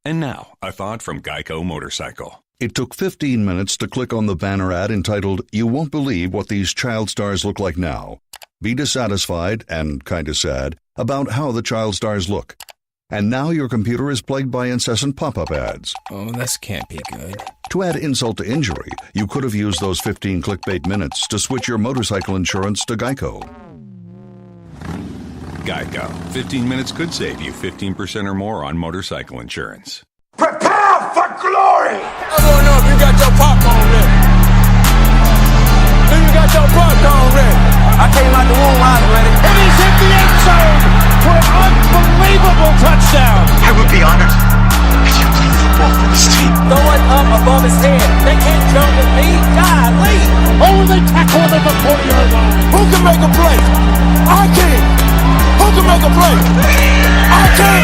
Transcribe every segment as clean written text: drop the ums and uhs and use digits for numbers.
And now, a thought from Geico Motorcycle. It took 15 minutes to click on the banner ad entitled, "You Won't Believe What These Child Stars Look Like Now." Be dissatisfied, and kinda sad, about how the child stars look. And now your computer is plagued by incessant pop-up ads. Oh, this can't be good. To add insult to injury, you could have used those 15 clickbait minutes to switch your motorcycle insurance to Geico. Geico. 15 minutes could save you 15% or more on motorcycle insurance. Prepare for glory! I don't know if you got your popcorn ready. If you got your popcorn ready. I came out the womb, I was ready. And he's hit the end zone for an unbelievable touchdown. I would be honored if you played football for this team. Throw it up above his head. They can't jump with me. Golly. Oh, they tackle him at the 40-yard line. Who can make a play? I can. Who can make a play? I can.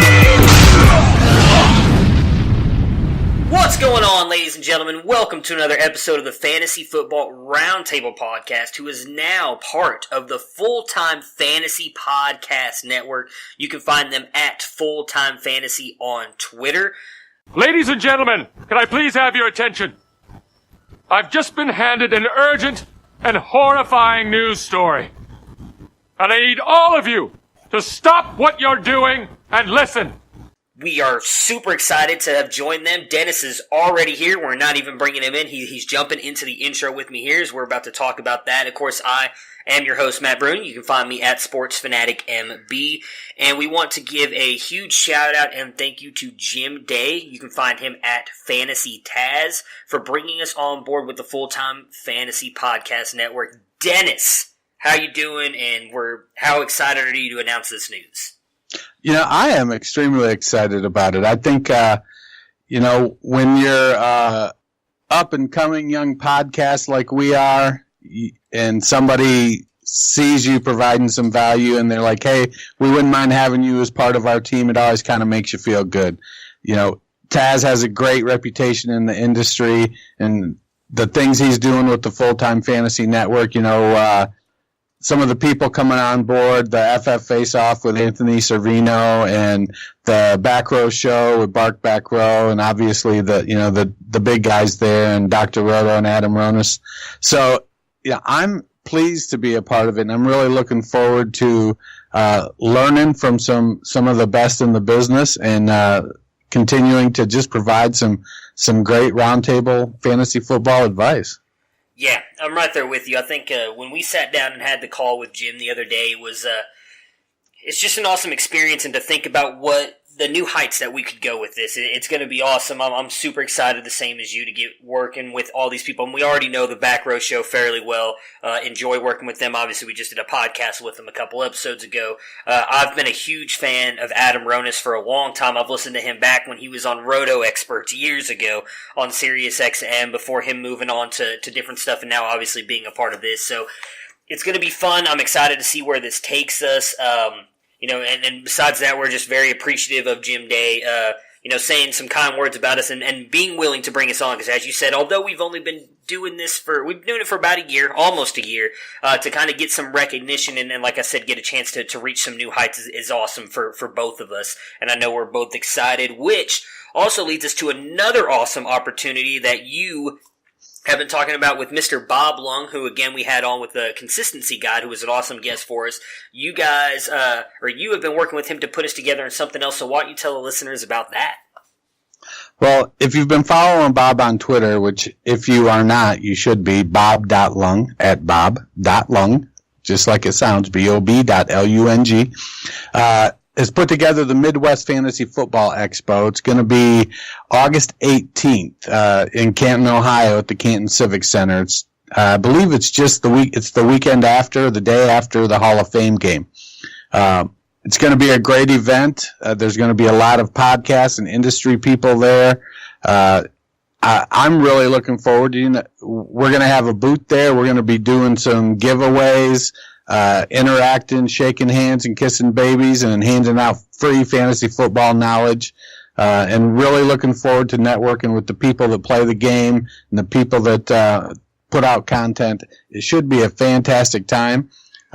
What's going on, ladies and gentlemen? Welcome to another episode of the Fantasy Football Roundtable Podcast, who is now part of the Full-Time Fantasy Podcast Network. You can find them at Full-Time Fantasy on Twitter. Ladies and gentlemen, can I please have your attention? I've just been handed an urgent and horrifying news story. And I need all of you to stop what you're doing and listen. We are super excited to have joined them. Dennis is already here. We're not even bringing him in. He's jumping into the intro with me here as we're about to talk about that. Of course, I am your host, Matt Bruin. You can find me at SportsFanaticMB. And we want to give a huge shout out and thank you to Jim Day. You can find him at Fantasy Taz for bringing us on board with the Full-Time Fantasy Podcast Network. Dennis, how you doing? And how excited are you to announce this news? You know, I am extremely excited about it. I think, when you're up and coming young podcast like we are, and somebody sees you providing some value and they're like, hey, we wouldn't mind having you as part of our team, it always kind of makes you feel good. You know, Taz has a great reputation in the industry, and the things he's doing with the Full-Time Fantasy Network, some of the people coming on board, the FF Face-Off with Anthony Servino and the Back Row Show with Bark Back Row, and obviously the big guys there, and Dr. Roto and Adam Ronis. So, yeah, I'm pleased to be a part of it, and I'm really looking forward to learning from some of the best in the business and continuing to just provide some great roundtable fantasy football advice. Yeah, I'm right there with you. I think when we sat down and had the call with Jim the other day, it's just an awesome experience, and to think about what the new heights that we could go with this. It's going to be awesome. I'm super excited, the same as you, to get working with all these people. And we already know the Back Row Show fairly well. Enjoy working with them. Obviously, we just did a podcast with them a couple episodes ago. I've been a huge fan of Adam Ronis for a long time. I've listened to him back when he was on Roto Experts years ago on Sirius XM, before him moving on to different stuff, and now obviously being a part of this. So it's going to be fun. I'm excited to see where this takes us. And besides that, we're just very appreciative of Jim Day, saying some kind words about us and being willing to bring us on. Because as you said, although we've only been doing it for about a year, almost a year, to kind of get some recognition and like I said, get a chance to reach some new heights is awesome for both of us. And I know we're both excited, which also leads us to another awesome opportunity that you have been talking about with Mr. Bob Lung, who again we had on with the Consistency Guide, who was an awesome guest for us. You guys, you have been working with him to put us together in something else, so why don't you tell the listeners about that? Well, if you've been following Bob on Twitter, which if you are not, you should be, bob.lung, at bob.lung, just like it sounds, bob.lung, has put together the Midwest Fantasy Football Expo. It's going to be August 18th in Canton, Ohio, at the Canton Civic Center. I believe it's just the weekend after, the day after the Hall of Fame game. It's going to be a great event. There's going to be a lot of podcasts and industry people there. I'm really looking forward to it. We're going to have a booth there. We're going to be doing some giveaways, interacting, shaking hands and kissing babies, and handing out free fantasy football knowledge, and really looking forward to networking with the people that play the game and the people that put out content. It should be a fantastic time.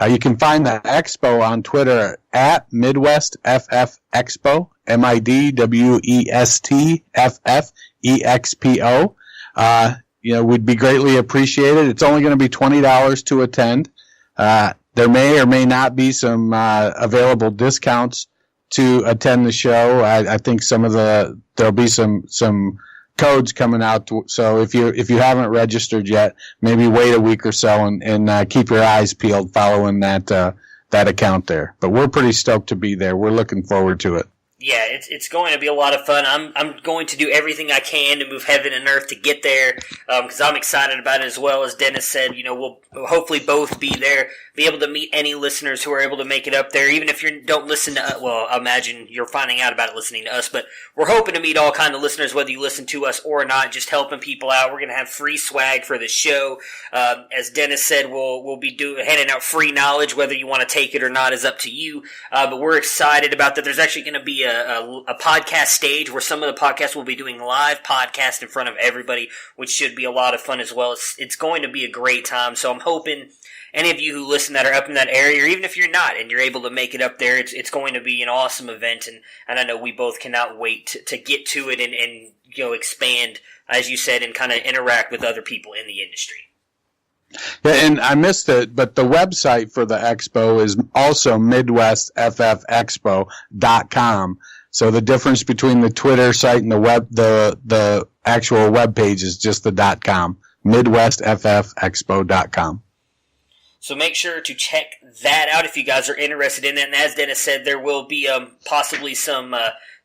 You can find the expo on Twitter at Midwest FF Expo, MIDWESTFFEXPO. We'd be greatly appreciated. It's only going to be $20 to attend. There may or may not be some available discounts to attend the show. I think there'll be some codes coming out. So if you haven't registered yet, maybe wait a week or so and keep your eyes peeled following that account there. But we're pretty stoked to be there. We're looking forward to it. Yeah, it's going to be a lot of fun. I'm going to do everything I can to move heaven and earth to get there because I'm excited about it as well. As Dennis said, we'll hopefully both be there, be able to meet any listeners who are able to make it up there. Even if you don't listen to us, well, I imagine you're finding out about it listening to us, but we're hoping to meet all kind of listeners, whether you listen to us or not, just helping people out. We're going to have free swag for the show. As Dennis said, we'll be handing out free knowledge. Whether you want to take it or not is up to you, but we're excited about that. There's actually going to be a podcast stage where some of the podcasts will be doing live podcasts in front of everybody, which should be a lot of fun as well. It's going to be a great time, so I'm hoping any of you who listen that are up in that area, or even if you're not and you're able to make it up there, it's going to be an awesome event, and I know we both cannot wait to get to it and expand, as you said, and kind of interact with other people in the industry. Yeah, and I missed it, but the website for the expo is also MidwestFFExpo.com. So the difference between the Twitter site and the actual web page is just the .com. MidwestFFExpo.com. So make sure to check that out if you guys are interested in it. And as Dennis said, there will be possibly some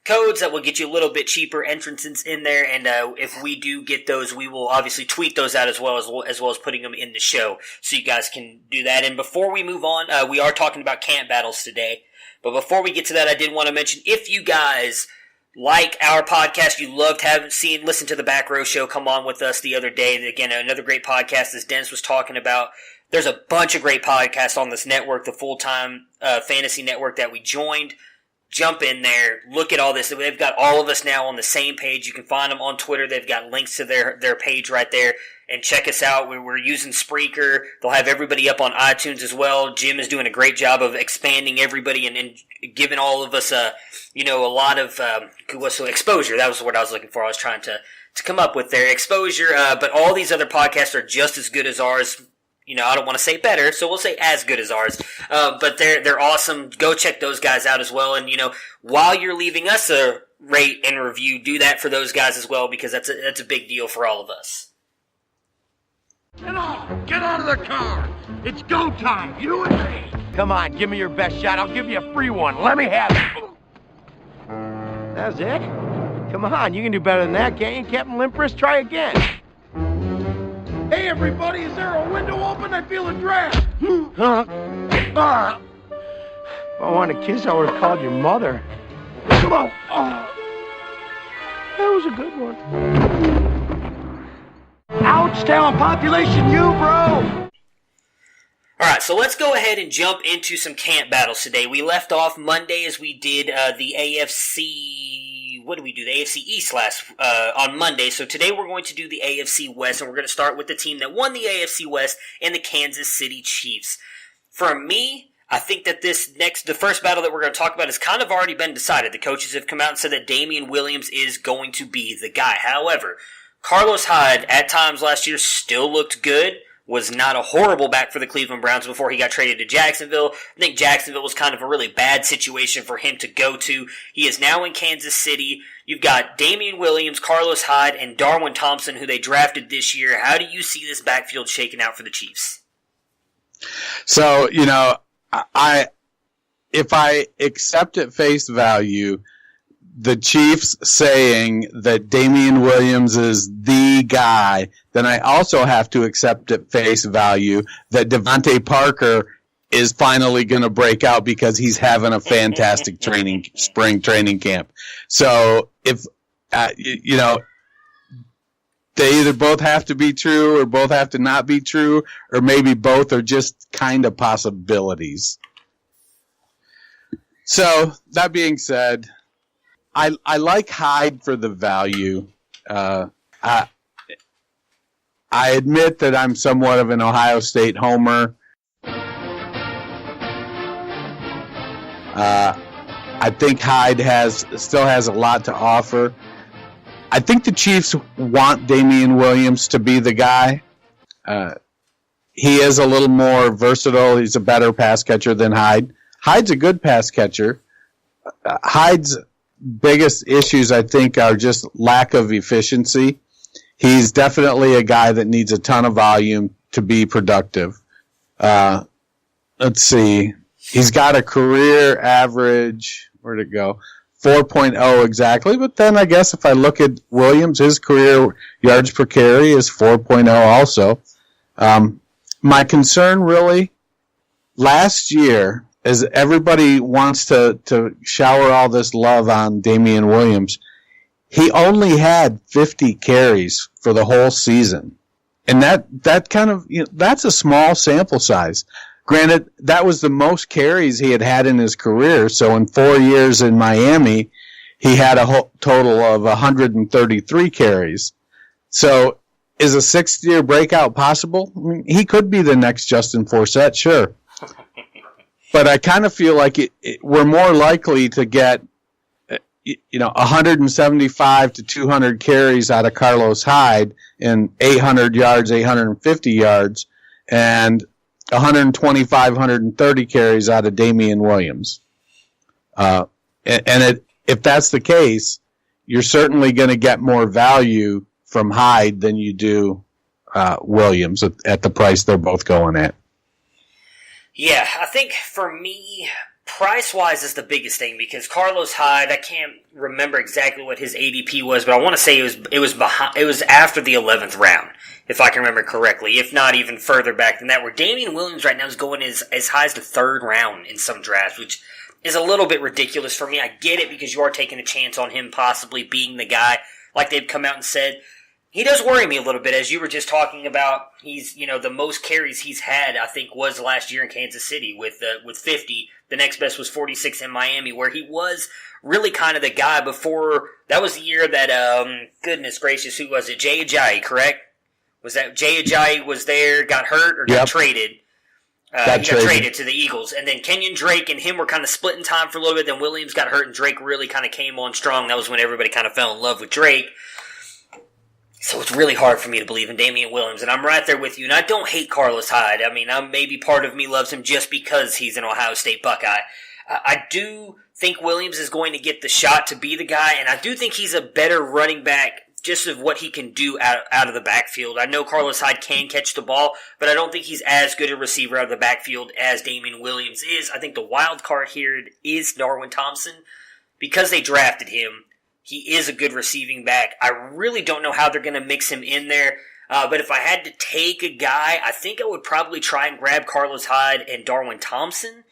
codes that will get you a little bit cheaper entrances in there. And if we do get those, we will obviously tweet those out as well as putting them in the show, so you guys can do that. And before we move on, we are talking about camp battles today. But before we get to that, I did want to mention, if you guys like our podcast, you listen to the Back Row Show come on with us the other day. Again, another great podcast, as Dennis was talking about. There's a bunch of great podcasts on this network, the full-time fantasy network that we joined. Jump in there, look at all this. They've got all of us now on the same page. You can find them on Twitter. They've got links to their page right there. And check us out. We're using Spreaker. They'll have everybody up on iTunes as well. Jim is doing a great job of expanding everybody and giving all of us a lot of exposure. That was what I was looking for. I was trying to come up with their exposure. But all these other podcasts are just as good as ours. I don't want to say better, so we'll say as good as ours. But they're awesome. Go check those guys out as well. And while you're leaving us a rate and review, do that for those guys as well, because that's a big deal for all of us. Get out of the car. It's go time. You and me. Come on, give me your best shot. I'll give you a free one. Let me have it. That's it? Come on, you can do better than that, can't you, Captain Limpris? Try again. Hey, everybody, is there a window open? I feel a draft. Huh? If I wanted to kiss, I would have called your mother. Come on. That was a good one. Ouch, talent population, you, bro. All right, so let's go ahead and jump into some camp battles today. We left off Monday as we did the AFC. What did we do? The AFC East on Monday. So today we're going to do the AFC West, and we're going to start with the team that won the AFC West and the Kansas City Chiefs. For me, I think that the first battle that we're going to talk about has kind of already been decided. The coaches have come out and said that Damian Williams is going to be the guy. However, Carlos Hyde, at times last year, still looked good, was not a horrible back for the Cleveland Browns before he got traded to Jacksonville. I think Jacksonville was kind of a really bad situation for him to go to. He is now in Kansas City. You've got Damian Williams, Carlos Hyde, and Darwin Thompson, who they drafted this year. How do you see this backfield shaking out for the Chiefs? So, if I accept at face value the Chiefs saying that Damian Williams is the guy, then I also have to accept at face value that Devontae Parker is finally going to break out because he's having a fantastic spring training camp. So if, they either both have to be true or both have to not be true, or maybe both are just kind of possibilities. So that being said, I like Hyde for the value. I admit that I'm somewhat of an Ohio State homer. I I think Hyde still has a lot to offer. I think the Chiefs want Damian Williams to be the guy. He is a little more versatile. He's a better pass catcher than Hyde. Hyde's a good pass catcher. Hyde's biggest issues, I think, are just lack of efficiency. He's definitely a guy that needs a ton of volume to be productive. Let's see. He's got a career average, where'd it go? 4.0 exactly, but then I guess if I look at Williams, his career yards per carry is 4.0 also. My concern really, last year, as everybody wants to shower all this love on Damian Williams, he only had 50 carries for the whole season. And that kind of, that's a small sample size. Granted, that was the most carries he had in his career. So in 4 years in Miami, he had a total of 133 carries. So is a sixth-year breakout possible? I mean, he could be the next Justin Forsett, sure. But I kind of feel like we're more likely to get 175 to 200 carries out of Carlos Hyde and 800 yards, 850 yards, and 125, 130 carries out of Damian Williams. If that's the case, you're certainly going to get more value from Hyde than you do Williams at the price they're both going at. Yeah, I think for me, price-wise is the biggest thing because Carlos Hyde, I can't remember exactly what his ADP was, but I want to say it was after the 11th round, if I can remember correctly, if not even further back than that, where Damian Williams right now is going as high as the third round in some drafts, which is a little bit ridiculous for me. I get it because you are taking a chance on him possibly being the guy, like they've come out and said. He does worry me a little bit, as you were just talking about. He's, the most carries he's had, I think, was last year in Kansas City with 50. The next best was 46 in Miami, where he was really kind of the guy before. That was the year that, goodness gracious, who was it? Jay Ajayi, correct? Was that Jay Ajayi was there, got hurt, or got traded? He got traded to the Eagles. And then Kenyon Drake and him were kind of splitting time for a little bit. Then Williams got hurt, and Drake really kind of came on strong. That was when everybody kind of fell in love with Drake. So it's really hard for me to believe in Damian Williams, and I'm right there with you. And I don't hate Carlos Hyde. I mean, maybe part of me loves him just because he's an Ohio State Buckeye. I do think Williams is going to get the shot to be the guy, and I do think he's a better running back just of what he can do out of the backfield. I know Carlos Hyde can catch the ball, but I don't think he's as good a receiver out of the backfield as Damian Williams is. I think the wild card here is Darwin Thompson. Because they drafted him, he is a good receiving back. I really don't know how they're going to mix him in there. But if I had to take a guy, I think I would probably try and grab Carlos Hyde and Darwin Thompson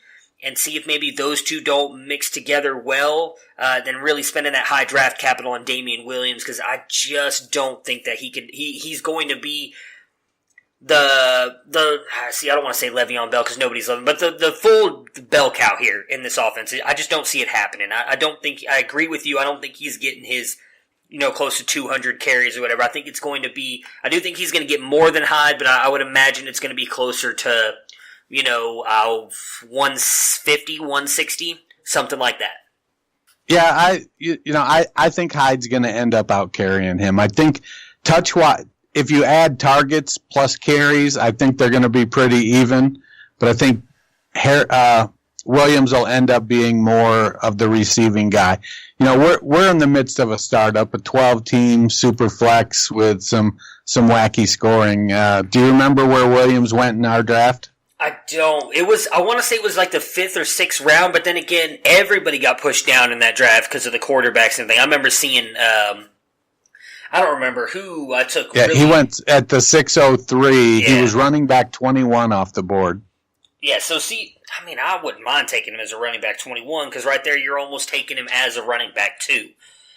and see if maybe those two don't mix together well, than really spending that high draft capital on Damian Williams, because I just don't think that he's going to be I don't want to say Le'Veon Bell because nobody's loving, but the full bell cow here in this offense. I just don't see it happening. I agree with you. I don't think he's getting his, close to 200 carries or whatever. I think it's going to be, I do think he's going to get more than Hyde, but I would imagine it's going to be closer to, 150, 160, something like that. Yeah, I think Hyde's going to end up out carrying him. I think if you add targets plus carries, I think they're going to be pretty even. But I think Williams will end up being more of the receiving guy. We're in the midst of a startup, a 12-team super flex with some wacky scoring. Do you remember where Williams went in our draft? I don't. I want to say it was like the 5th or 6th round, but then again, everybody got pushed down in that draft because of the quarterbacks and everything. I remember seeing, I don't remember who I took. Yeah, he went at the 603. Yeah. He was running back 21 off the board. Yeah, so I wouldn't mind taking him as a running back 21 because right there you're almost taking him as a running back 2.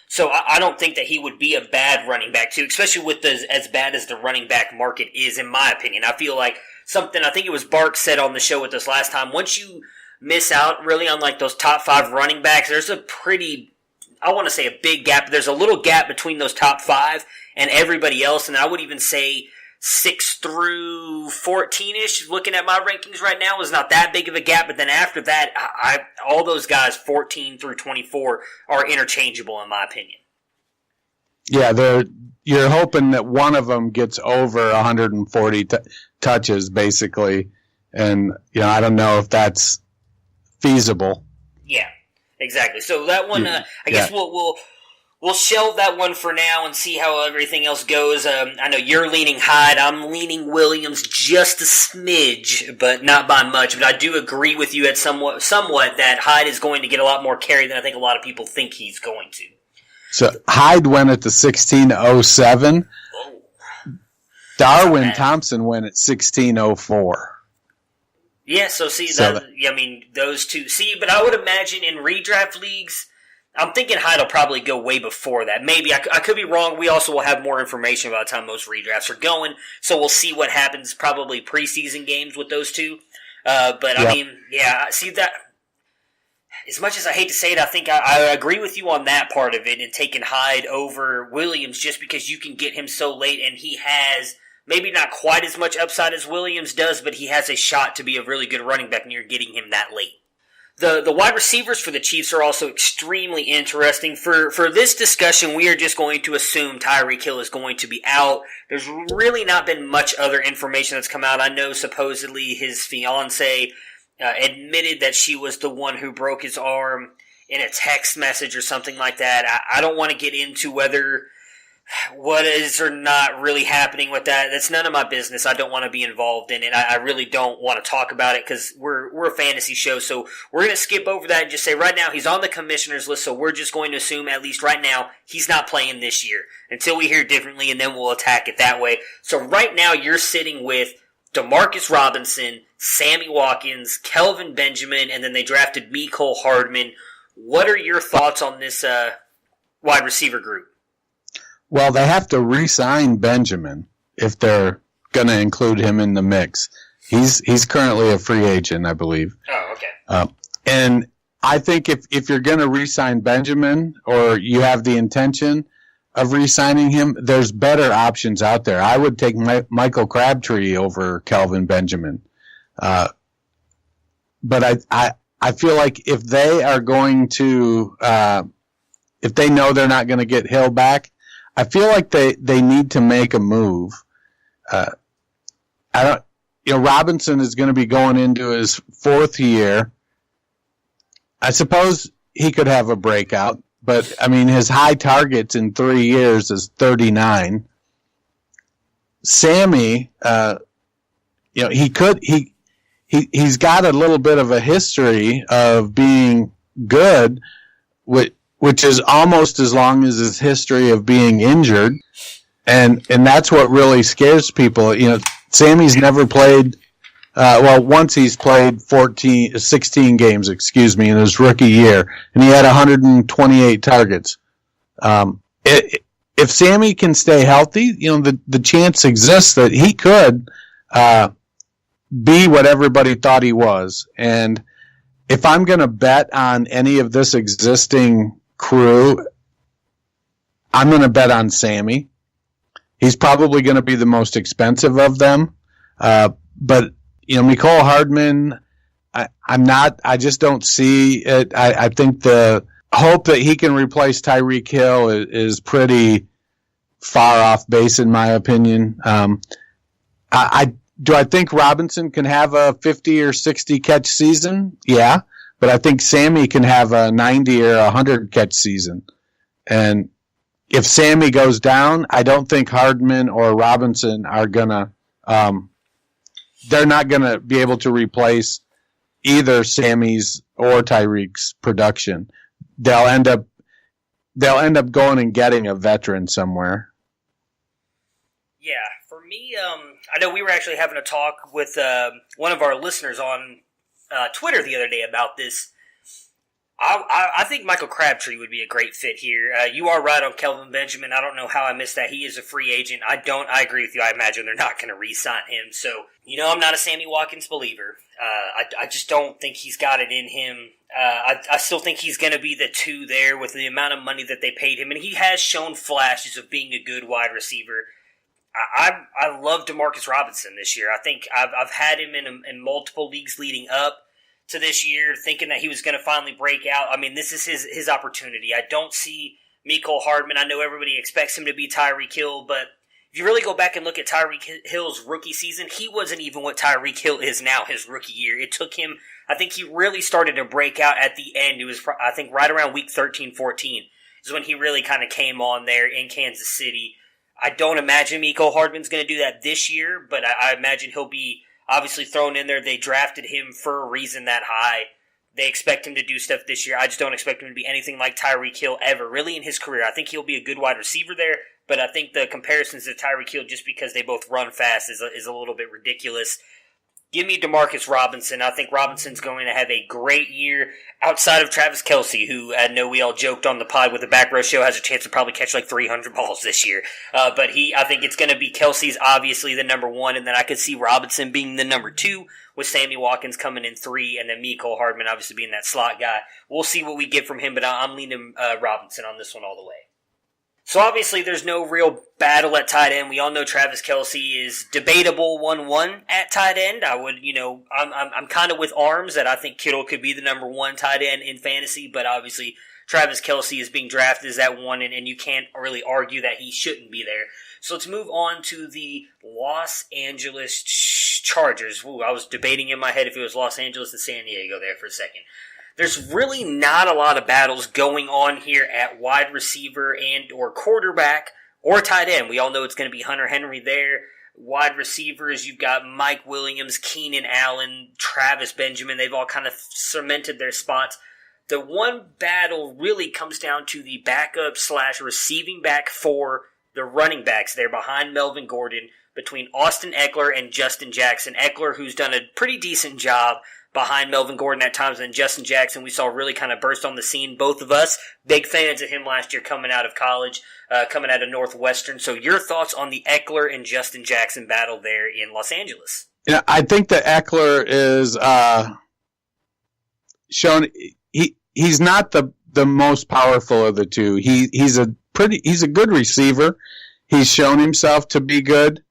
So I don't think that he would be a bad running back 2, especially with as bad as the running back market is, in my opinion. I feel like I think it was Bark said on the show with us last time, once you miss out really on like those top 5 running backs, there's a pretty, I want to say a big gap. There's a little gap between those top 5 and everybody else, and I would even say 6 through 14-ish, looking at my rankings right now, is not that big of a gap. But then after that, all those guys, 14 through 24, are interchangeable in my opinion. Yeah, you're hoping that one of them gets over 140 touches, basically. And, I don't know if that's feasible. Yeah, exactly. So that one, I guess we'll shelve that one for now and see how everything else goes. I know you're leaning Hyde. I'm leaning Williams just a smidge, but not by much. But I do agree with you at somewhat that Hyde is going to get a lot more carry than I think a lot of people think he's going to. So Hyde went at the 16:07. Oh. Darwin Thompson went at 16:04. Yeah, so see, those two. See, but I would imagine in redraft leagues, I'm thinking Hyde will probably go way before that. Maybe. I could be wrong. We also will have more information by the time most redrafts are going, so we'll see what happens probably preseason games with those two. I mean, yeah, see that. As much as I hate to say it, I think I agree with you on that part of it and taking Hyde over Williams just because you can get him so late and he has maybe not quite as much upside as Williams does, but he has a shot to be a really good running back and you're getting him that late. The wide receivers for the Chiefs are also extremely interesting. For this discussion, we are just going to assume Tyreek Hill is going to be out. There's really not been much other information that's come out. I know supposedly his fiance admitted that she was the one who broke his arm in a text message or something like that. I don't want to get into what is or not really happening with that. That's none of my business. I don't want to be involved in it. I really don't want to talk about it because we're a fantasy show. So we're going to skip over that and just say right now he's on the commissioner's list. So we're just going to assume at least right now he's not playing this year until we hear differently, and then we'll attack it that way. So right now you're sitting with Demarcus Robinson, Sammy Watkins, Kelvin Benjamin, and then they drafted Mecole Hardman. What are your thoughts on this wide receiver group? Well, they have to re-sign Benjamin if they're going to include him in the mix. He's currently a free agent, I believe. Oh, okay. And I think if you're going to re-sign Benjamin or you have the intention of re-signing him, there's better options out there. I would take Michael Crabtree over Kelvin Benjamin. But I feel like if they are going to, if they know they're not going to get Hill back, I feel like they need to make a move. Robinson is going to be going into his 4th year. I suppose he could have a breakout, but I mean his high targets in 3 years is 39. Sammy, he's got a little bit of a history of being good, which is almost as long as his history of being injured. And that's what really scares people. Sammy's never played, once he's played 16 games, in his rookie year, and he had 128 targets. If Sammy can stay healthy, the chance exists that he could, be what everybody thought he was. And if I'm going to bet on any of this existing crew, I'm going to bet on Sammy. He's probably going to be the most expensive of them. But Mecole Hardman, I just don't see it. I think the hope that he can replace Tyreek Hill is pretty far off base, in my opinion. Do I think Robinson can have a 50 or 60 catch season? Yeah. But I think Sammy can have a 90 or 100 catch season. And if Sammy goes down, I don't think Hardman or Robinson are gonna, they're not gonna be able to replace either Sammy's or Tyreek's production. They'll end up going and getting a veteran somewhere. Yeah, for me, I know we were actually having a talk with one of our listeners on Twitter the other day about this. I think Michael Crabtree would be a great fit here. You are right on Kelvin Benjamin. I don't know how I missed that. He is a free agent. I agree with you. I imagine they're not going to re-sign him. So, I'm not a Sammy Watkins believer. I just don't think he's got it in him. I still think he's going to be the 2 there with the amount of money that they paid him. And he has shown flashes of being a good wide receiver. I love Demarcus Robinson this year. I think I've had him in multiple leagues leading up to this year, thinking that he was going to finally break out. I mean, this is his opportunity. I don't see Mecole Hardman. I know everybody expects him to be Tyreek Hill, but if you really go back and look at Tyreek Hill's rookie season, he wasn't even what Tyreek Hill is now his rookie year. It took him, I think he really started to break out at the end. It was, I think, right around week 13, 14 is when he really kind of came on there in Kansas City. I don't imagine Mecole Hardman's going to do that this year, but I imagine he'll be obviously thrown in there. They drafted him for a reason that high. They expect him to do stuff this year. I just don't expect him to be anything like Tyreek Hill ever, really, in his career. I think he'll be a good wide receiver there, but I think the comparisons to Tyreek Hill, just because they both run fast, is a little bit ridiculous. Give me Demarcus Robinson. I think Robinson's going to have a great year outside of Travis Kelce, who I know we all joked on the pod with the Back Row Show has a chance to probably catch like 300 balls this year. But I think it's going to be Kelce's obviously the number one, and then I could see Robinson being the number two, with Sammy Watkins coming in 3, and then Mecole Hardman obviously being that slot guy. We'll see what we get from him, but I'm leaning Robinson on this one all the way. So obviously there's no real battle at tight end. We all know Travis Kelce is debatable 1-1 at tight end. I'm kind of with Arms that I think Kittle could be the number one tight end in fantasy, but obviously Travis Kelce is being drafted as that one, and you can't really argue that he shouldn't be there. So let's move on to the Los Angeles Chargers. Ooh, I was debating in my head if it was Los Angeles and San Diego there for a second. There's really not a lot of battles going on here at wide receiver and or quarterback or tight end. We all know it's going to be Hunter Henry there. Wide receivers, you've got Mike Williams, Keenan Allen, Travis Benjamin. They've all kind of cemented their spots. The one battle really comes down to the backup / receiving back for the running backs there behind Melvin Gordon, between Austin Eckler and Justin Jackson. Eckler, who's done a pretty decent job behind Melvin Gordon at times, and Justin Jackson we saw really kind of burst on the scene. Both of us, big fans of him last year coming out of college, coming out of Northwestern. So your thoughts on the Eckler and Justin Jackson battle there in Los Angeles? Yeah, I think that Eckler is shown he's not the most powerful of the two. He's a good receiver. He's shown himself to be good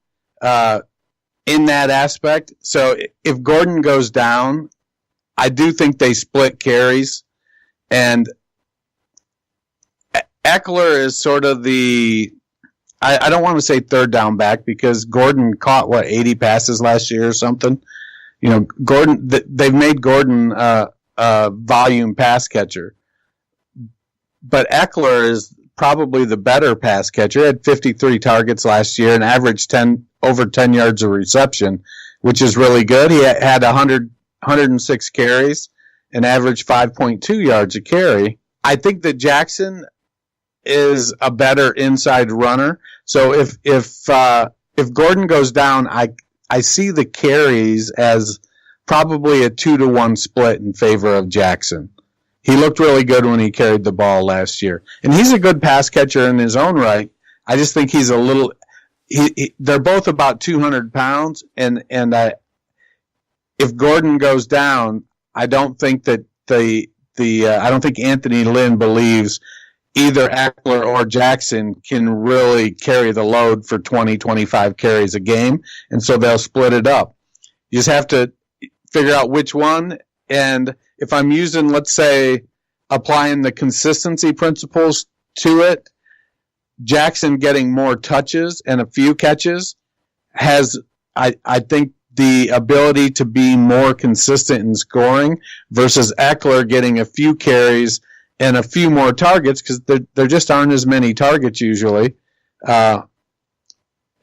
in that aspect. So if Gordon goes down, I do think they split carries, and Eckler is sort of I don't want to say third down back, because Gordon caught 80 passes last year or something. You know, Gordon, they've made Gordon a volume pass catcher, but Eckler is probably the better pass catcher. He had 53 targets last year and averaged over 10 yards of reception, which is really good. He had 106 carries and averaged 5.2 yards a carry. I think that Jackson is a better inside runner. So if Gordon goes down, I see the carries as probably a 2-to-1 split in favor of Jackson. He looked really good when he carried the ball last year, and he's a good pass catcher in his own right. I just think he's a little. They're both about 200 pounds, and if Gordon goes down, I don't think that I don't think Anthony Lynn believes either Eckler or Jackson can really carry the load for 20, 25 carries a game, and so they'll split it up. You just have to figure out which one, and if I'm using, let's say, applying the consistency principles to it, Jackson getting more touches and a few catches has, I think, the ability to be more consistent in scoring versus Eckler getting a few carries and a few more targets, because there just aren't as many targets usually. And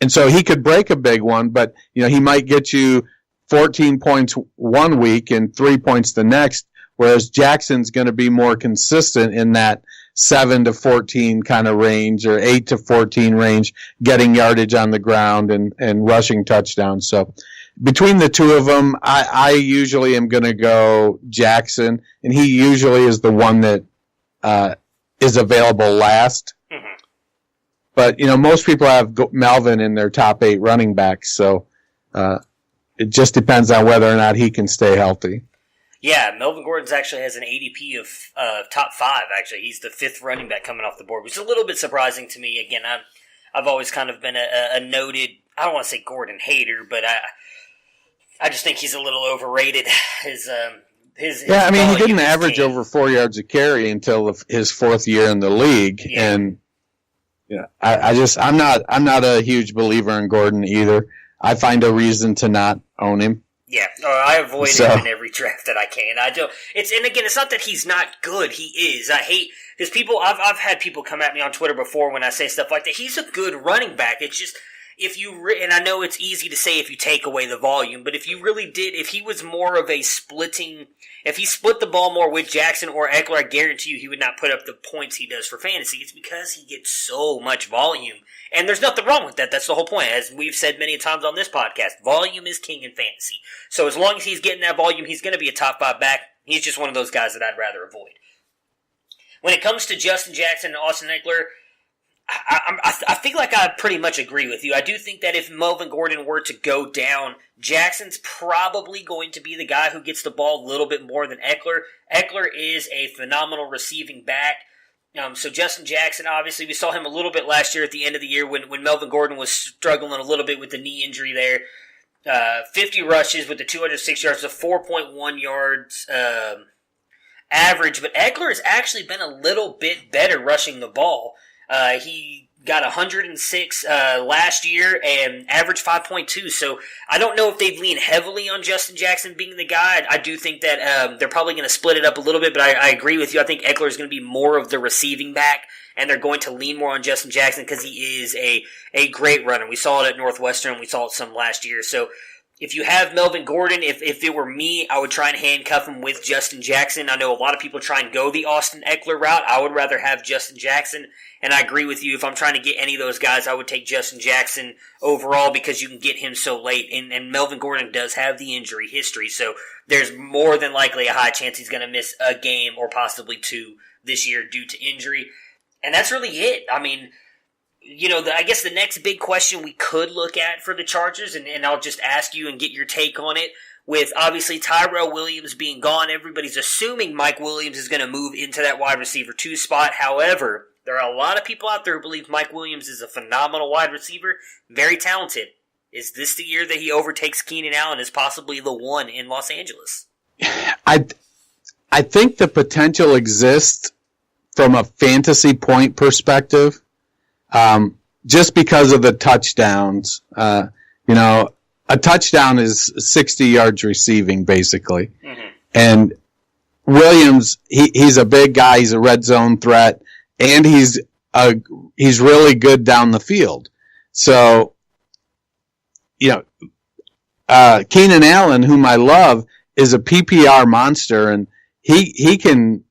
so he could break a big one, but he might get you 14 points one week and 3 points the next, whereas Jackson's going to be more consistent in that 7 to 14 kind of range, or 8 to 14 range, getting yardage on the ground and rushing touchdowns. So between the two of them, I usually am going to go Jackson, and he usually is the one that is available last. Mm-hmm. But, most people have Melvin in their top 8 running backs, so it just depends on whether or not he can stay healthy. Yeah, Melvin Gordon's actually has an ADP of top 5, actually. He's the 5th running back coming off the board, which is a little bit surprising to me. Again, I've always kind of been a noted, I don't want to say Gordon hater, but I just think he's a little overrated. His he didn't average over 4 yards a carry until his fourth year in the league, and I'm not a huge believer in Gordon either. I find a reason to not own him. Yeah, I avoid him in every draft that I can. It's not that he's not good. He is. I hate because people. I've had people come at me on Twitter before when I say stuff like that. He's a good running back. It's just and I know it's easy to say if you take away the volume, but if he was more of a splitting, if he split the ball more with Jackson or Eckler, I guarantee you he would not put up the points he does for fantasy. It's because he gets so much volume. And there's nothing wrong with that. That's the whole point. As we've said many times on this podcast, volume is king in fantasy. So as long as he's getting that volume, he's going to be a top 5 back. He's just one of those guys that I'd rather avoid. When it comes to Justin Jackson and Austin Eckler, I feel like I pretty much agree with you. I do think that if Melvin Gordon were to go down, Jackson's probably going to be the guy who gets the ball a little bit more than Eckler. Eckler is a phenomenal receiving back. So Justin Jackson, obviously, we saw him a little bit last year at the end of the year when Melvin Gordon was struggling a little bit with the knee injury there. 50 rushes with the 206 yards, a 4.1 yards average. But Eckler has actually been a little bit better rushing the ball. He got 106 last year and averaged 5.2. So I don't know if they've leaned heavily on Justin Jackson being the guy. I do think that they're probably going to split it up a little bit, but I agree with you. I think Eckler is going to be more of the receiving back, and they're going to lean more on Justin Jackson because he is a great runner. We saw it at Northwestern. We saw it some last year. So if you have Melvin Gordon, if it were me, I would try and handcuff him with Justin Jackson. I know a lot of people try and go the Austin Eckler route. I would rather have Justin Jackson. And I agree with you. If I'm trying to get any of those guys, I would take Justin Jackson overall because you can get him so late. And Melvin Gordon does have the injury history, so there's more than likely a high chance he's going to miss a game or possibly 2 this year due to injury. And that's really it. I mean, I guess the next big question we could look at for the Chargers, and I'll just ask you and get your take on it, with obviously Tyrell Williams being gone, everybody's assuming Mike Williams is going to move into that wide receiver 2 spot. However, there are a lot of people out there who believe Mike Williams is a phenomenal wide receiver, very talented. Is this the year that he overtakes Keenan Allen as possibly the one in Los Angeles? I think the potential exists from a fantasy point perspective, just because of the touchdowns. A touchdown is 60 yards receiving, basically. Mm-hmm. And Williams, he's a big guy. He's a red zone threat. And he's really good down the field. So, Keenan Allen, whom I love, is a PPR monster, and he can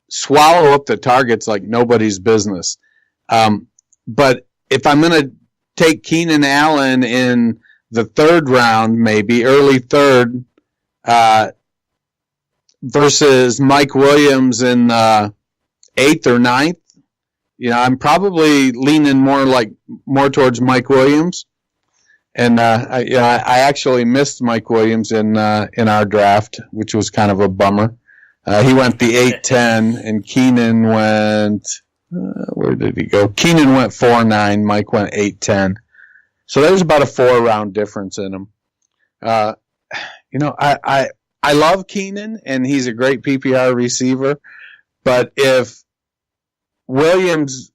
swallow up the targets like nobody's business. But if I'm going to take Keenan Allen in the 3rd round, maybe early 3rd, versus Mike Williams in 8th or 9th, I'm probably leaning more towards Mike Williams. And I actually missed Mike Williams in our draft, which was kind of a bummer. He went the 8-10, and Keenan went where did he go? Keenan went 4-9, Mike went 8-10. So there's about a 4-round difference in them. I love Keenan, and he's a great PPR receiver, but if Williams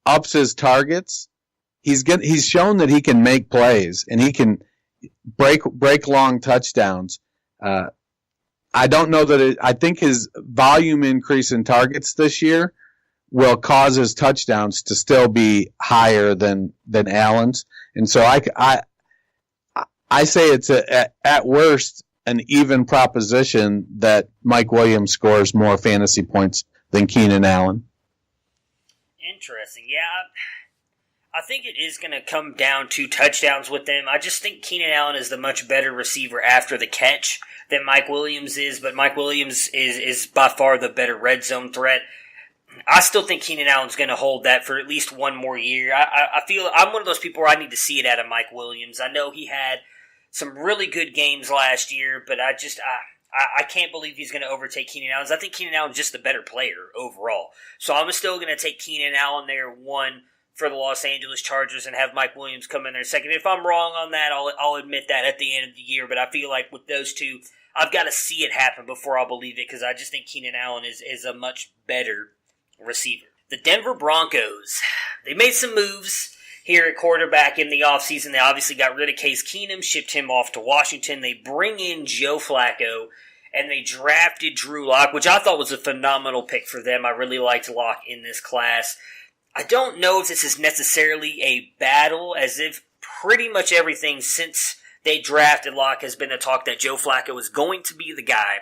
ups his targets, he's shown that he can make plays and he can break long touchdowns. I don't know that I think his volume increase in targets this year will cause his touchdowns to still be higher than Allen's, and so I say it's at worst an even proposition that Mike Williams scores more fantasy points than Keenan Allen. Interesting. Yeah, I think it is going to come down to touchdowns with them. I just think Keenan Allen is the much better receiver after the catch than Mike Williams is, but Mike Williams is by far the better red zone threat. I still think Keenan Allen's going to hold that for at least one more year. I feel I'm one of those people where I need to see it out of Mike Williams. I know he had some really good games last year, but I can't believe he's going to overtake Keenan Allen. I think Keenan Allen's just the better player overall. So I'm still going to take Keenan Allen there 1 for the Los Angeles Chargers and have Mike Williams come in there second. If I'm wrong on that, I'll admit that at the end of the year. But I feel like with those two, I've got to see it happen before I'll believe it, because I just think Keenan Allen is a much better receiver. The Denver Broncos, they made some moves here at quarterback in the offseason. They obviously got rid of Case Keenum, shipped him off to Washington. They bring in Joe Flacco, and they drafted Drew Lock, which I thought was a phenomenal pick for them. I really liked Lock in this class. I don't know if this is necessarily a battle, as if pretty much everything since they drafted Lock has been a talk that Joe Flacco is going to be the guy,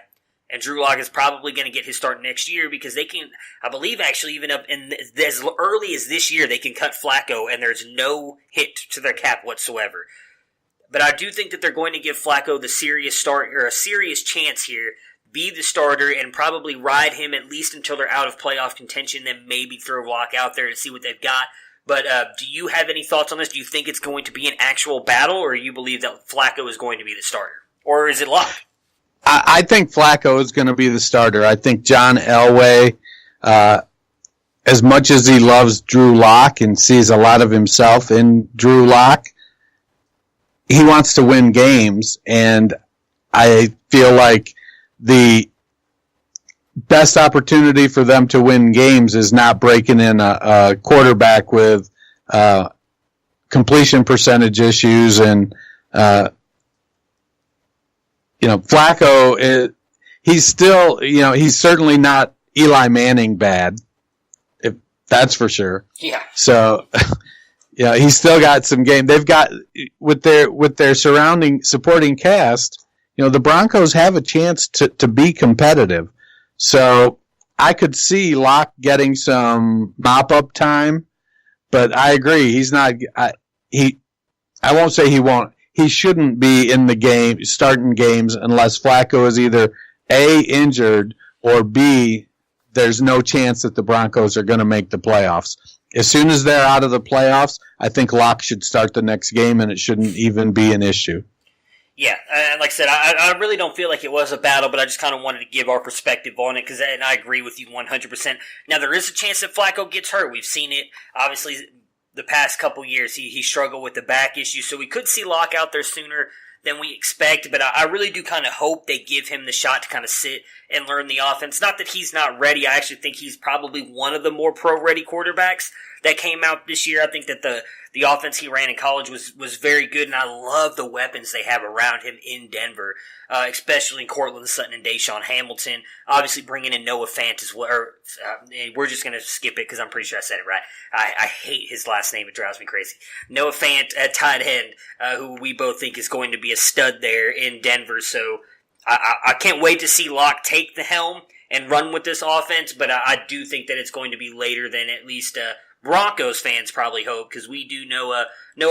and Drew Lock is probably going to get his start next year, because they can, I believe actually even up in as early as this year, they can cut Flacco and there's no hit to their cap whatsoever. But I do think that they're going to give Flacco the serious start, or a serious chance here, be the starter, and probably ride him at least until they're out of playoff contention, then maybe throw Lock out there to see what they've got. But do you have any thoughts on this? Do you think it's going to be an actual battle, or you believe that Flacco is going to be the starter? Or is it Lock? I think Flacco is going to be the starter. I think John Elway, as much as he loves Drew Lock and sees a lot of himself in Drew Lock, he wants to win games, and I feel like the best opportunity for them to win games is not breaking in a quarterback with completion percentage issues. And Flacco, he's still, he's certainly not Eli Manning bad, if that's for sure. Yeah. So, he's still got some game. They've got with their supporting cast. The Broncos have a chance to be competitive. So I could see Locke getting some mop-up time, but I agree. He's not. I won't say he won't. He shouldn't be in the game, starting games, unless Flacco is either A, injured, or B, there's no chance that the Broncos are going to make the playoffs. As soon as they're out of the playoffs, I think Locke should start the next game, and it shouldn't even be an issue. Yeah, and like I said, I really don't feel like it was a battle, but I just kind of wanted to give our perspective on it, and I agree with you 100%. Now, there is a chance that Flacco gets hurt. We've seen it, obviously, the past couple years. He struggled with the back issue, so we could see Locke out there sooner than we expect, but I really do kind of hope they give him the shot to kind of sit and learn the offense. Not that he's not ready. I actually think he's probably one of the more pro-ready quarterbacks that came out this year. I think that the offense he ran in college was very good, and I love the weapons they have around him in Denver, especially in Cortland Sutton and Deshaun Hamilton. Obviously bringing in Noah Fant as well. We're just going to skip it because I'm pretty sure I said it right. I hate his last name. It drives me crazy. Noah Fant at tight end, who we both think is going to be a stud there in Denver. So I can't wait to see Locke take the helm and run with this offense, but I do think that it's going to be later than at least Broncos fans probably hope, because we do know a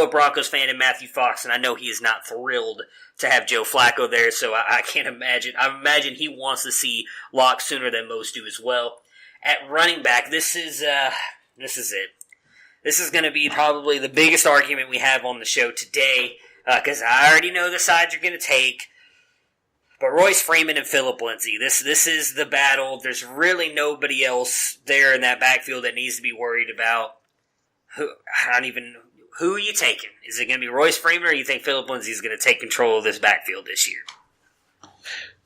Broncos fan in Matthew Fox, and I know he is not thrilled to have Joe Flacco there, so I can't imagine. I imagine he wants to see Locke sooner than most do as well. At running back, this is it. This is going to be probably the biggest argument we have on the show today, because I already know the sides you're going to take. But Royce Freeman and Phillip Lindsay, this is the battle. There's really nobody else there in that backfield that needs to be worried about. Who are you taking? Is it going to be Royce Freeman, or you think Phillip Lindsay is going to take control of this backfield this year?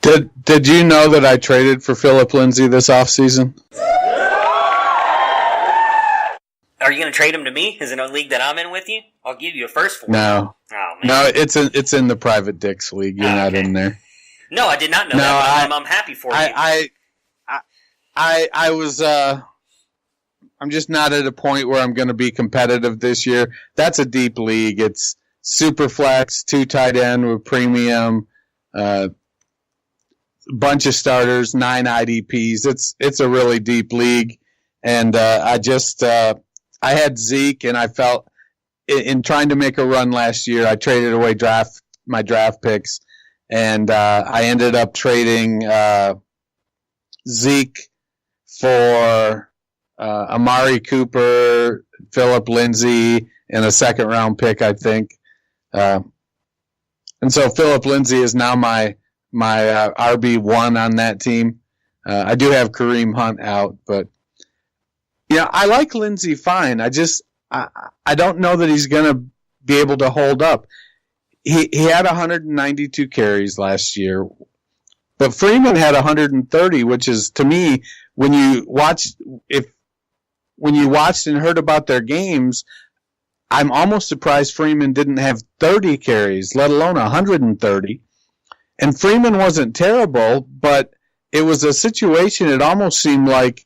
Did you know that I traded for Phillip Lindsay this offseason? Are you going to trade him to me? Is it a league that I'm in with you? I'll give you a first for him. No. Oh, man. No, it's in the Private Dicks League. You're not in there. No, I did not know that, but I'm happy for you. I was, I'm just not at a point where I'm going to be competitive this year. That's a deep league. It's super flex, 2 tight end with premium, bunch of starters, 9 IDPs. It's a really deep league. And, I had Zeke, and I felt in trying to make a run last year, I traded away my draft picks. And I ended up trading Zeke for Amari Cooper, Phillip Lindsay, and a second-round pick, I think. And so Phillip Lindsay is now my RB1 on that team. I do have Kareem Hunt out, but I like Lindsay fine. I don't know that he's going to be able to hold up. He had 192 carries last year, but Freeman had 130, which is, to me, when you watched and heard about their games, I'm almost surprised Freeman didn't have 30 carries, let alone 130. And Freeman wasn't terrible, but it was a situation, it almost seemed like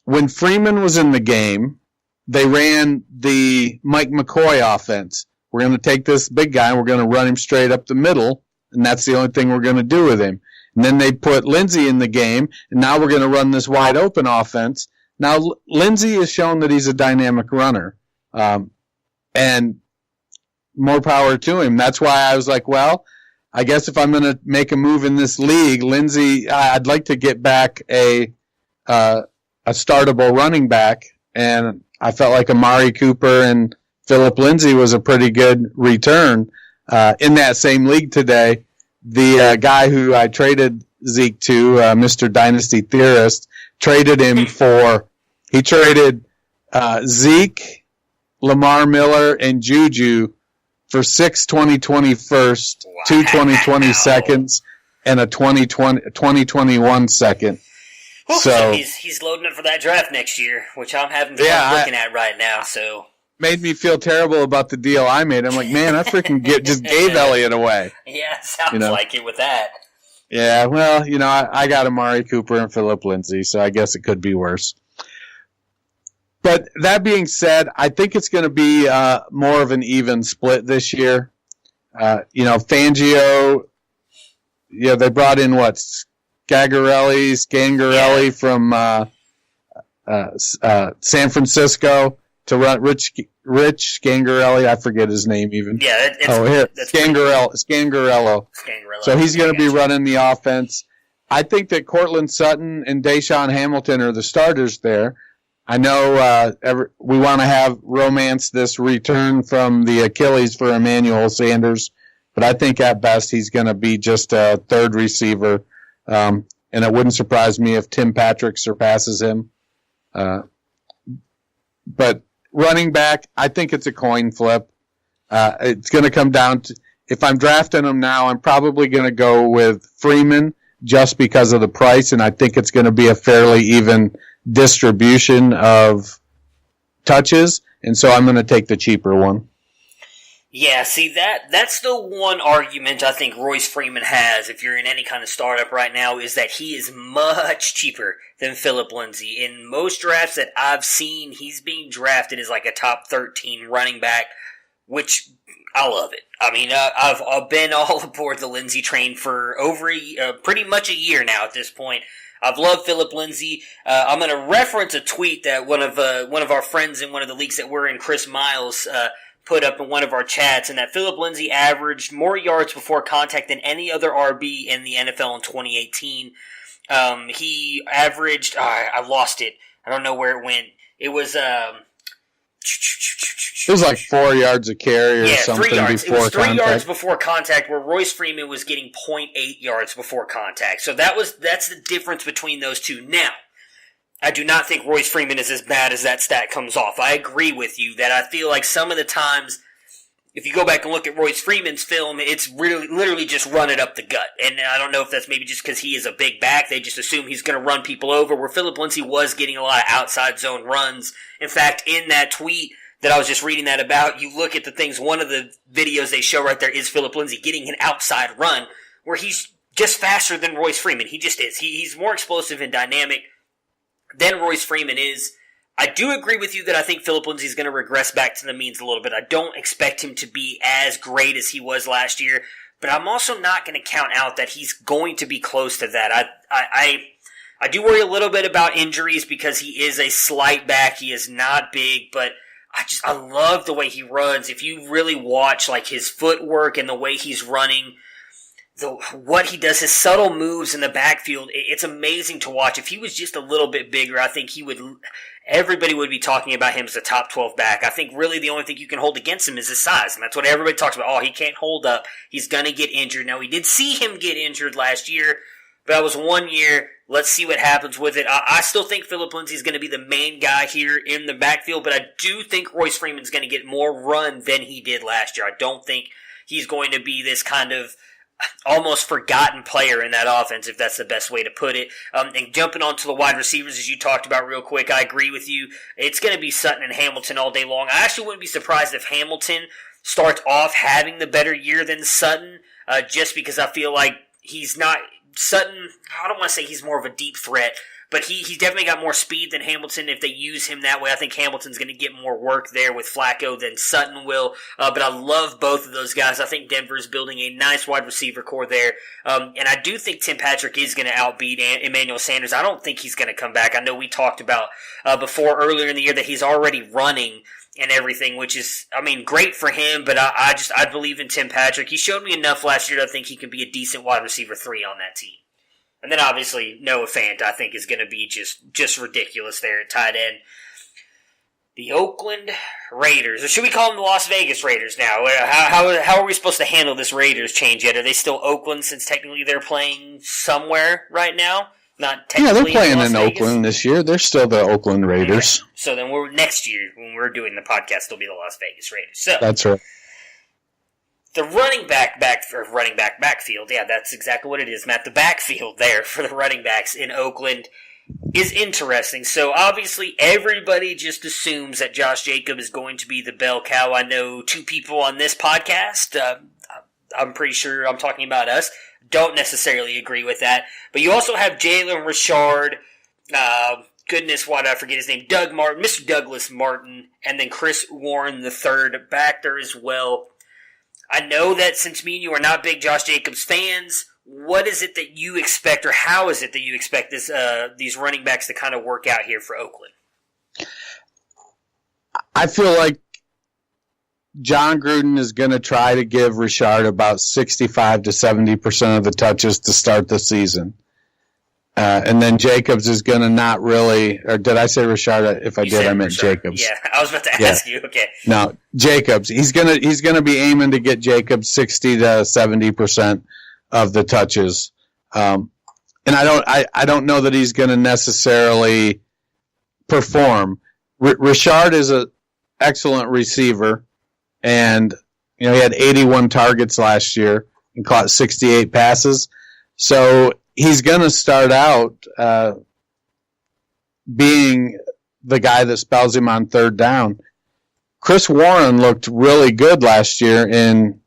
when Freeman was in the game, they ran the Mike McCoy offense. We're going to take this big guy and we're going to run him straight up the middle, and that's the only thing we're going to do with him. And then they put Lindsey in the game, and now we're going to run this wide open offense. Now, Lindsey has shown that he's a dynamic runner, and more power to him. That's why I was like, well, I guess if I'm going to make a move in this league, Lindsey, I'd like to get back a startable running back, and I felt like Amari Cooper and Philip Lindsay was a pretty good return. In that same league today, the guy who I traded Zeke to, Mr. Dynasty Theorist, traded him he traded Zeke, Lamar Miller, and Juju for 6 2020 first, 2 2020 seconds, and a 2021 second. So he's loading up for that draft next year, which I'm having fun looking at right now. So made me feel terrible about the deal I made. I'm like, man, I freaking just gave Elliott away. Yeah, sounds like it with that. Yeah, well, I got Amari Cooper and Philip Lindsay, so I guess it could be worse. But that being said, I think it's going to be more of an even split this year. Fangio, they brought in Scangarelli from San Francisco to run Rich Scangarelli. I forget his name even. Yeah, Scangarello. So he's going to be running the offense. I think that Cortland Sutton and Deshaun Hamilton are the starters there. I know we want to have romance this return from the Achilles for Emmanuel Sanders, but I think at best he's going to be just a third receiver. And it wouldn't surprise me if Tim Patrick surpasses him. But running back, I think it's a coin flip. It's going to come down to, if I'm drafting him now, I'm probably going to go with Freeman just because of the price, and I think it's going to be a fairly even distribution of touches, and so I'm going to take the cheaper one. Yeah, see, that's the one argument I think Royce Freeman has, if you're in any kind of startup right now, is that he is much cheaper than Philip Lindsay. In most drafts that I've seen, he's being drafted as like a top 13 running back, which I love it. I mean, I've been all aboard the Lindsay train for over pretty much a year now at this point. I've loved Philip Lindsay. I'm going to reference a tweet that one of our friends in one of the leagues that we're in, Chris Miles, put up in one of our chats, and that Philip Lindsay averaged more yards before contact than any other RB in the NFL in 2018. He averaged, I lost it. I don't know where it went. It was, it was like 4 yards a carry or something 3 yards. before it was 3 contact. yards before contact, where Royce Freeman was getting 0.8 yards before contact. So that's the difference between those two. Now, I do not think Royce Freeman is as bad as that stat comes off. I agree with you that I feel like some of the times, if you go back and look at Royce Freeman's film, it's really literally just run it up the gut. And I don't know if that's maybe just because he is a big back. They just assume he's going to run people over, where Philip Lindsay was getting a lot of outside zone runs. In fact, in that tweet that I was just reading that about, you look at the things, one of the videos they show right there is Philip Lindsay getting an outside run, where he's just faster than Royce Freeman. He just is. He's more explosive and dynamic than Royce Freeman is. I do agree with you that I think Philip Lindsay is going to regress back to the means a little bit. I don't expect him to be as great as he was last year, but I'm also not going to count out that he's going to be close to that. I do worry a little bit about injuries because he is a slight back. He is not big, but I love the way he runs. If you really watch like his footwork and the way he's running, what he does, his subtle moves in the backfield, it's amazing to watch. If he was just a little bit bigger, I think everybody would be talking about him as a top 12 back. I think really the only thing you can hold against him is his size, and that's what everybody talks about. Oh, he can't hold up. He's going to get injured. Now, we did see him get injured last year, but that was 1 year Let's see what happens with it. I still think Phillip Lindsay's going to be the main guy here in the backfield, but I do think Royce Freeman's going to get more run than he did last year. I don't think he's going to be this kind of almost forgotten player in that offense, if that's the best way to put it. And jumping onto the wide receivers, as you talked about real quick, I agree with you. It's going to be Sutton and Hamilton all day long. I actually wouldn't be surprised if Hamilton starts off having the better year than Sutton, just because I feel like he's not – Sutton, I don't want to say he's more of a deep threat, but he's definitely got more speed than Hamilton if they use him that way. I think Hamilton's going to get more work there with Flacco than Sutton will. But I love both of those guys. I think Denver's building a nice wide receiver core there. And I do think Tim Patrick is going to outbeat Emmanuel Sanders. I don't think he's going to come back. I know we talked about before earlier in the year that he's already running and everything, which is, I mean, great for him, but I believe in Tim Patrick. He showed me enough last year to think he can be a decent wide receiver 3 on that team. And then obviously Noah Fant, I think, is going to be just ridiculous there at tight end. The Oakland Raiders, or should we call them the Las Vegas Raiders now? How are we supposed to handle this Raiders change yet? Are they still Oakland since technically they're playing somewhere right now? Not technically. Yeah, they're playing in Vegas? Oakland this year. They're still the Oakland Raiders. Okay. So then next year when we're doing the podcast, they'll be the Las Vegas Raiders. So that's right. The running backfield, yeah, that's exactly what it is, Matt. The backfield there for the running backs in Oakland is interesting. So obviously everybody just assumes that Josh Jacobs is going to be the bell cow. I know 2 people on this podcast, I'm pretty sure I'm talking about us, don't necessarily agree with that. But you also have Jalen Richard, goodness, why did I forget his name? Doug Martin, Mr. Douglas Martin, and then Chris Warren, the third back there as well. I know that since me and you are not big Josh Jacobs fans, what is it that you expect, or how is it that you expect these running backs to kind of work out here for Oakland? I feel like John Gruden is going to try to give Richard about 65 to 70% of the touches to start the season. And then Jacobs is going to not really, or did I say Richard? If I did, I meant Richard. Jacobs. Yeah, I was about to ask you. Okay. No, Jacobs. He's gonna be aiming to get Jacobs 60 to 70% of the touches. And I don't know that he's going to necessarily perform. Richard is an excellent receiver, and he had 81 targets last year and caught 68 passes. So he's going to start out being the guy that spells him on third down. Chris Warren looked really good last year in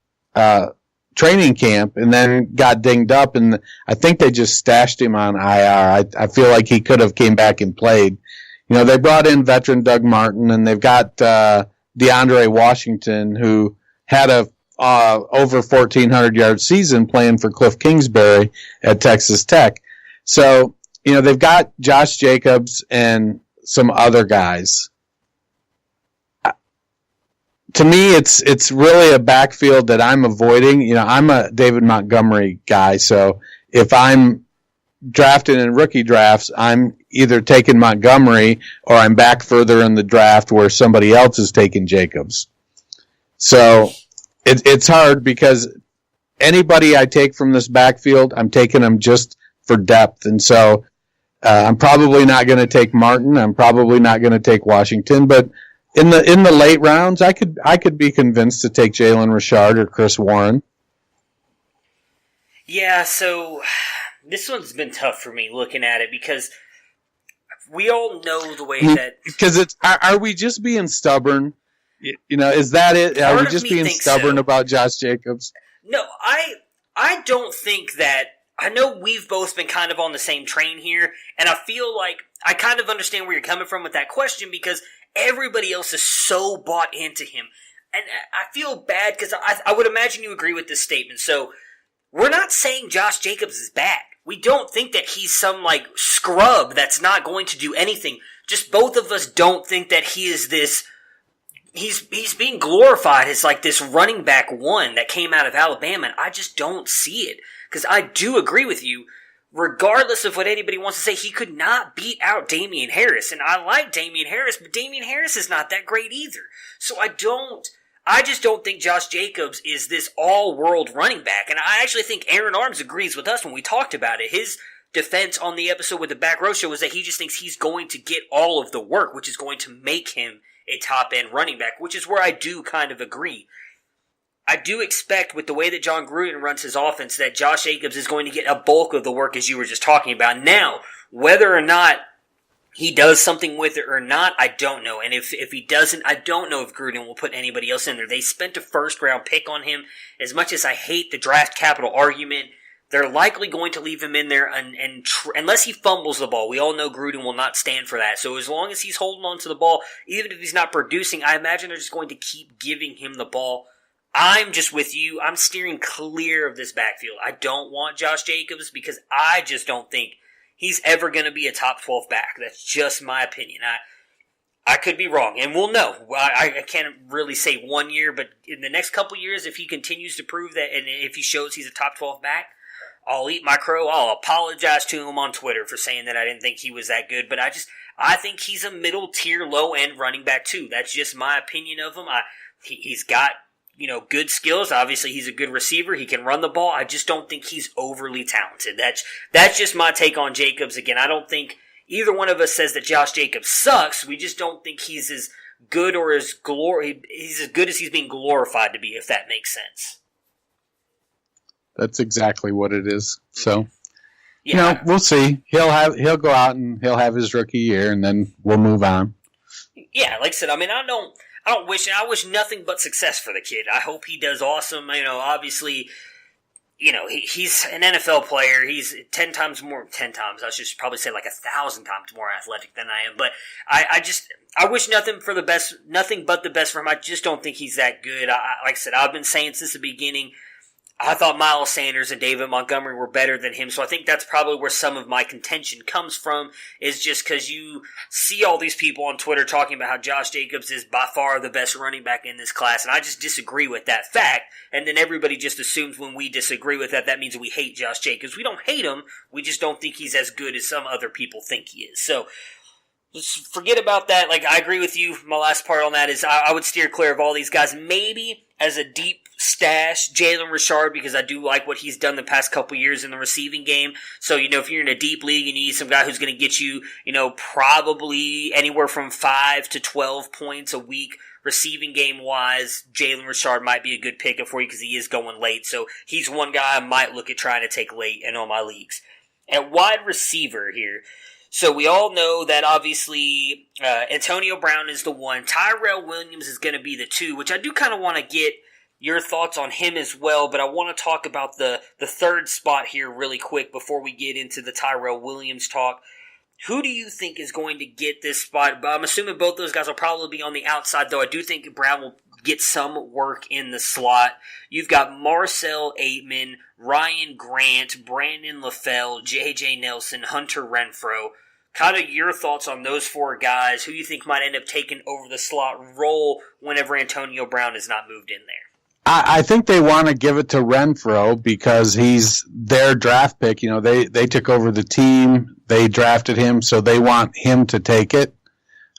training camp and then got dinged up, and I think they just stashed him on IR. I feel like he could have came back and played. They brought in veteran Doug Martin, and they've got DeAndre Washington, who had a over 1,400-yard season playing for Cliff Kingsbury at Texas Tech. So, they've got Josh Jacobs and some other guys. To me, it's really a backfield that I'm avoiding. I'm a David Montgomery guy, so if I'm drafting in rookie drafts, I'm either taking Montgomery or I'm back further in the draft where somebody else is taking Jacobs. So it's hard because anybody I take from this backfield, I'm taking them just for depth. And so I'm probably not going to take Martin. I'm probably not going to take Washington. But in the late rounds, I could be convinced to take Jalen Richard or Chris Warren. Yeah, so this one's been tough for me looking at it because we all know the way that... Because are we just being stubborn? Is that it? Are we just being stubborn about Josh Jacobs? No, I don't think that. I know we've both been kind of on the same train here, and I feel like I kind of understand where you're coming from with that question because everybody else is so bought into him. And I feel bad because I would imagine you agree with this statement. So we're not saying Josh Jacobs is bad. We don't think that he's some scrub that's not going to do anything. Just both of us don't think that he is this... He's being glorified as this running back one that came out of Alabama, and I just don't see it. Because I do agree with you, regardless of what anybody wants to say, he could not beat out Damian Harris. And I like Damian Harris, but Damian Harris is not that great either. So I just don't think Josh Jacobs is this all-world running back. And I actually think Aaron Arms agrees with us when we talked about it. His defense on the episode with the Back Row Show was that he just thinks he's going to get all of the work, which is going to make him a top-end running back, which is where I do kind of agree. I do expect, with the way that John Gruden runs his offense, that Josh Jacobs is going to get a bulk of the work, as you were just talking about. Now, whether or not he does something with it or not, I don't know. And if he doesn't, I don't know if Gruden will put anybody else in there. They spent a first-round pick on him. As much as I hate the draft capital argument, they're likely going to leave him in there unless he fumbles the ball. We all know Gruden will not stand for that. So as long as he's holding on to the ball, even if he's not producing, I imagine they're just going to keep giving him the ball. I'm just with you. I'm steering clear of this backfield. I don't want Josh Jacobs because I just don't think he's ever going to be a top 12 back. That's just my opinion. I could be wrong, and we'll know. I can't really say 1 year, but in the next couple years, if he continues to prove that, and if he shows he's a top 12 back, I'll eat my crow. I'll apologize to him on Twitter for saying that I didn't think he was that good, but I think he's a middle tier, low end running back too. That's just my opinion of him. He's got, good skills. Obviously, he's a good receiver. He can run the ball. I just don't think he's overly talented. That's just my take on Jacobs. Again, I don't think either one of us says that Josh Jacobs sucks. We just don't think he's as good or he's as good as he's being glorified to be, if that makes sense. That's exactly what it is. So, we'll see. He'll go out and he'll have his rookie year, and then we'll move on. Yeah, like I said, I wish nothing but success for the kid. I hope he does awesome. Obviously, he's an NFL player. He's 10 times. I should probably say like 1,000 times more athletic than I am. But I wish nothing but the best for him. I just don't think he's that good. Like I said, I've been saying since the beginning, I thought Miles Sanders and David Montgomery were better than him, so I think that's probably where some of my contention comes from, is just because you see all these people on Twitter talking about how Josh Jacobs is by far the best running back in this class, and I just disagree with that fact, and then everybody just assumes when we disagree with that means we hate Josh Jacobs. We don't hate him, we just don't think he's as good as some other people think he is. So let's forget about that. Like, I agree with you. My last part on that is I would steer clear of all these guys. Maybe as a deep stash, Jalen Richard, because I do like what he's done the past couple years in the receiving game. So, if you're in a deep league and you need some guy who's going to get you, probably anywhere from 5 to 12 points a week receiving game-wise, Jalen Richard might be a good pickup for you because he is going late. So he's one guy I might look at trying to take late in all my leagues. At wide receiver here, so we all know that obviously Antonio Brown is the one. Tyrell Williams is going to be the 2, which I do kind of want to get your thoughts on him as well, but I want to talk about the third spot here really quick before we get into the Tyrell Williams talk. Who do you think is going to get this spot? I'm assuming both those guys will probably be on the outside, though I do think Brown will get some work in the slot. You've got Marcel Aitman, Ryan Grant, Brandon LaFell, J.J. Nelson, Hunter Renfrow. Kind of your thoughts on those 4 guys, who you think might end up taking over the slot role whenever Antonio Brown is not moved in there. I think they want to give it to Renfrow because he's their draft pick. They took over the team. They drafted him, so they want him to take it.